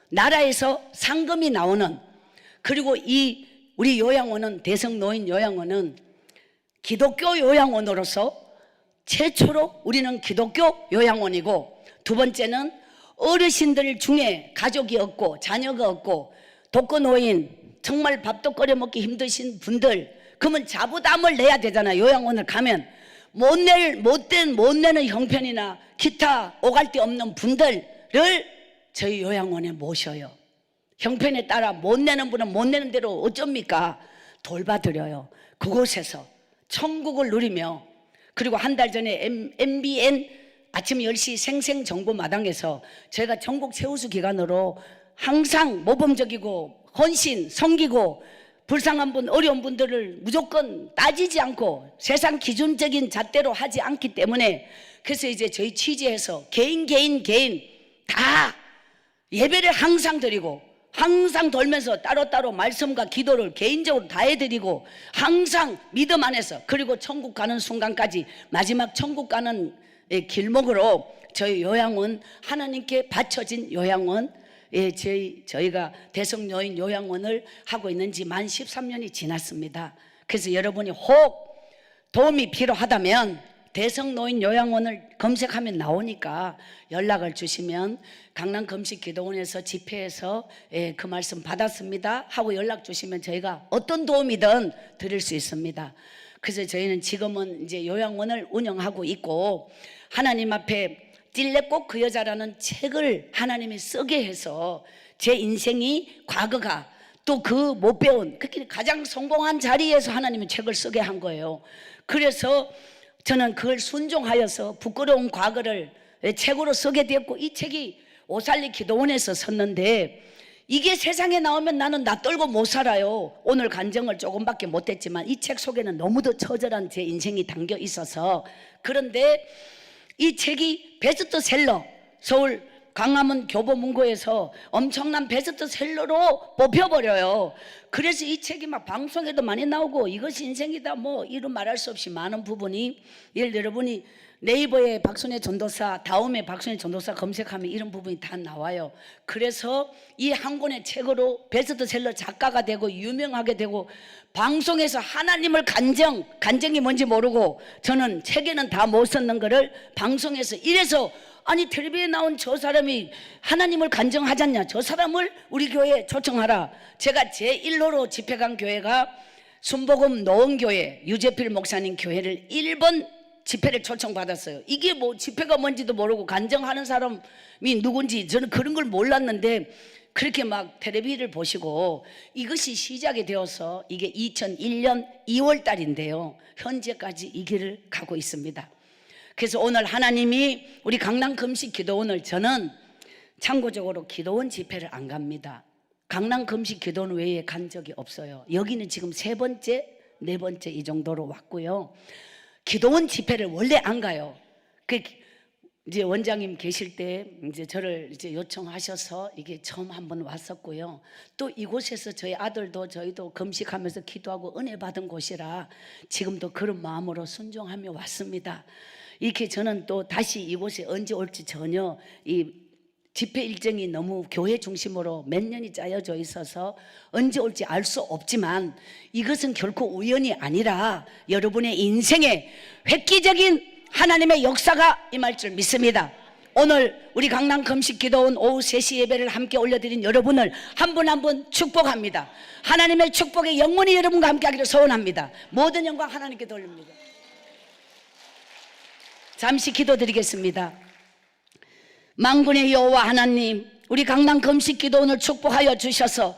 나라에서 상금이 나오는, 그리고 이 우리 요양원은, 대성노인 요양원은 기독교 요양원으로서 최초로 우리는 기독교 요양원이고, 두 번째는 어르신들 중에 가족이 없고 자녀가 없고 독거노인 정말 밥도 끓여 먹기 힘드신 분들, 그러면 자부담을 내야 되잖아요. 요양원을 가면 못 내는 형편이나 기타 오갈 데 없는 분들을 저희 요양원에 모셔요. 형편에 따라 못 내는 분은 못 내는 대로 어쩝니까? 돌봐드려요. 그곳에서 천국을 누리며, 그리고 한 달 전에 MBN 아침 10시 생생정보마당에서 저희가 전국 최우수 기관으로 항상 모범적이고 헌신, 섬기고 불쌍한 분, 어려운 분들을 무조건 따지지 않고 세상 기준적인 잣대로 하지 않기 때문에, 그래서 이제 저희 취재해서 개인 다 예배를 항상 드리고 항상 돌면서 따로따로 말씀과 기도를 개인적으로 다 해드리고 항상 믿음 안에서, 그리고 천국 가는 순간까지 마지막 천국 가는 길목으로 저희 요양원, 하나님께 바쳐진 요양원, 저희가 대성노인 요양원을 하고 있는 지 만 13년이 지났습니다. 그래서 여러분이 혹 도움이 필요하다면 대성노인 요양원을 검색하면 나오니까 연락을 주시면 강남 금식기도원에서 집회에서 그 말씀 받았습니다 하고 연락 주시면 저희가 어떤 도움이든 드릴 수 있습니다. 그래서 저희는 지금은 이제 요양원을 운영하고 있고, 하나님 앞에 찔레꽃 그 여자라는 책을 하나님이 쓰게 해서 제 인생이 과거가 또 그 못 배운 가장 성공한 자리에서 하나님이 책을 쓰게 한 거예요. 그래서 저는 그걸 순종하여서 부끄러운 과거를 책으로 쓰게 되었고, 이 책이 오살리 기도원에서 섰는데 이게 세상에 나오면 나는 나 떨고 못 살아요. 오늘 간증을 조금밖에 못했지만 이 책 속에는 너무도 처절한 제 인생이 담겨 있어서. 그런데 이 책이 베스트셀러, 서울 광화문 교보문고에서 엄청난 베스트셀러로 뽑혀버려요. 그래서 이 책이 막 방송에도 많이 나오고 이것이 인생이다 뭐 이런 말할 수 없이 많은 부분이, 예를 들어 여러분이 네이버에 박순애 전도사, 다음에 박순애 전도사 검색하면 이런 부분이 다 나와요. 그래서 이 한 권의 책으로 베스트셀러 작가가 되고 유명하게 되고, 방송에서 하나님을 간증이 뭔지 모르고 저는 책에는 다 못 썼는 거를 방송에서 이래서, 아니 텔레비에 나온 저 사람이 하나님을 간증하지 않냐, 저 사람을 우리 교회에 초청하라. 제가 제1호로 집회 간 교회가 순복음 노원교회 유재필 목사님 교회를 1번 집회를 초청받았어요. 이게 뭐 집회가 뭔지도 모르고 간증하는 사람이 누군지 저는 그런 걸 몰랐는데, 그렇게 막 텔레비를 보시고 이것이 시작이 되어서 이게 2001년 2월 달인데요 현재까지 이 길을 가고 있습니다. 그래서 오늘 하나님이 우리 강남 금식 기도원을, 저는 참고적으로 기도원 집회를 안 갑니다. 강남 금식 기도원 외에 간 적이 없어요. 여기는 지금 3번째, 4번째 이 정도로 왔고요. 기도원 집회를 원래 안 가요. 이제 원장님 계실 때 이제 저를 이제 요청하셔서 이게 처음 한번 왔었고요. 또 이곳에서 저희 아들도 저희도 금식하면서 기도하고 은혜 받은 곳이라 지금도 그런 마음으로 순종하며 왔습니다. 이렇게 저는 또 다시 이곳에 언제 올지 전혀 이 집회 일정이 너무 교회 중심으로 몇 년이 짜여져 있어서 언제 올지 알 수 없지만 이것은 결코 우연이 아니라 여러분의 인생에 획기적인 하나님의 역사가 임할 줄 믿습니다. 오늘 우리 강남 금식기도원 오후 3시 예배를 함께 올려드린 여러분을 한 분 한 분 축복합니다. 하나님의 축복에 영원히 여러분과 함께 하기를 소원합니다. 모든 영광 하나님께 돌립니다. 잠시 기도드리겠습니다. 만군의 여호와 하나님, 우리 강남 금식기도원을 축복하여 주셔서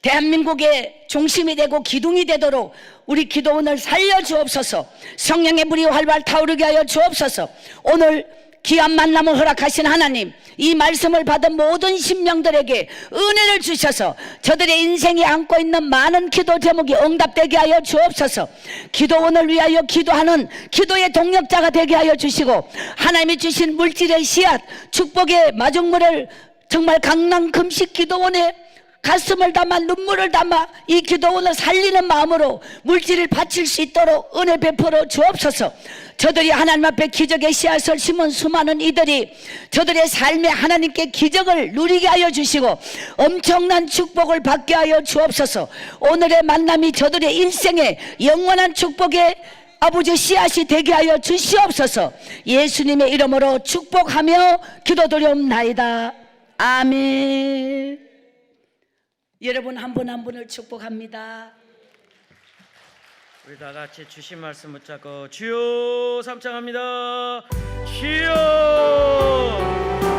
대한민국의 중심이 되고 기둥이 되도록 우리 기도원을 살려주옵소서. 성령의 불이 활발 타오르게 하여 주옵소서. 오늘 귀한 만남을 허락하신 하나님, 이 말씀을 받은 모든 심령들에게 은혜를 주셔서 저들의 인생에 안고 있는 많은 기도 제목이 응답되게 하여 주옵소서. 기도원을 위하여 기도하는 기도의 동력자가 되게 하여 주시고, 하나님이 주신 물질의 씨앗, 축복의 마중물을 정말 강남 금식 기도원에 가슴을 담아 눈물을 담아 이 기도원을 살리는 마음으로 물질을 바칠 수 있도록 은혜 베풀어 주옵소서. 저들이 하나님 앞에 기적의 씨앗을 심은 수많은 이들이 저들의 삶에 하나님께 기적을 누리게 하여 주시고 엄청난 축복을 받게 하여 주옵소서. 오늘의 만남이 저들의 일생에 영원한 축복의 아버지 씨앗이 되게 하여 주시옵소서. 예수님의 이름으로 축복하며 기도드리옵나이다. 아멘. 여러분 한 분 한 분을 축복합니다. 우리 다 같이 주신 말씀 붙잡고 주여 삼창합니다. 주여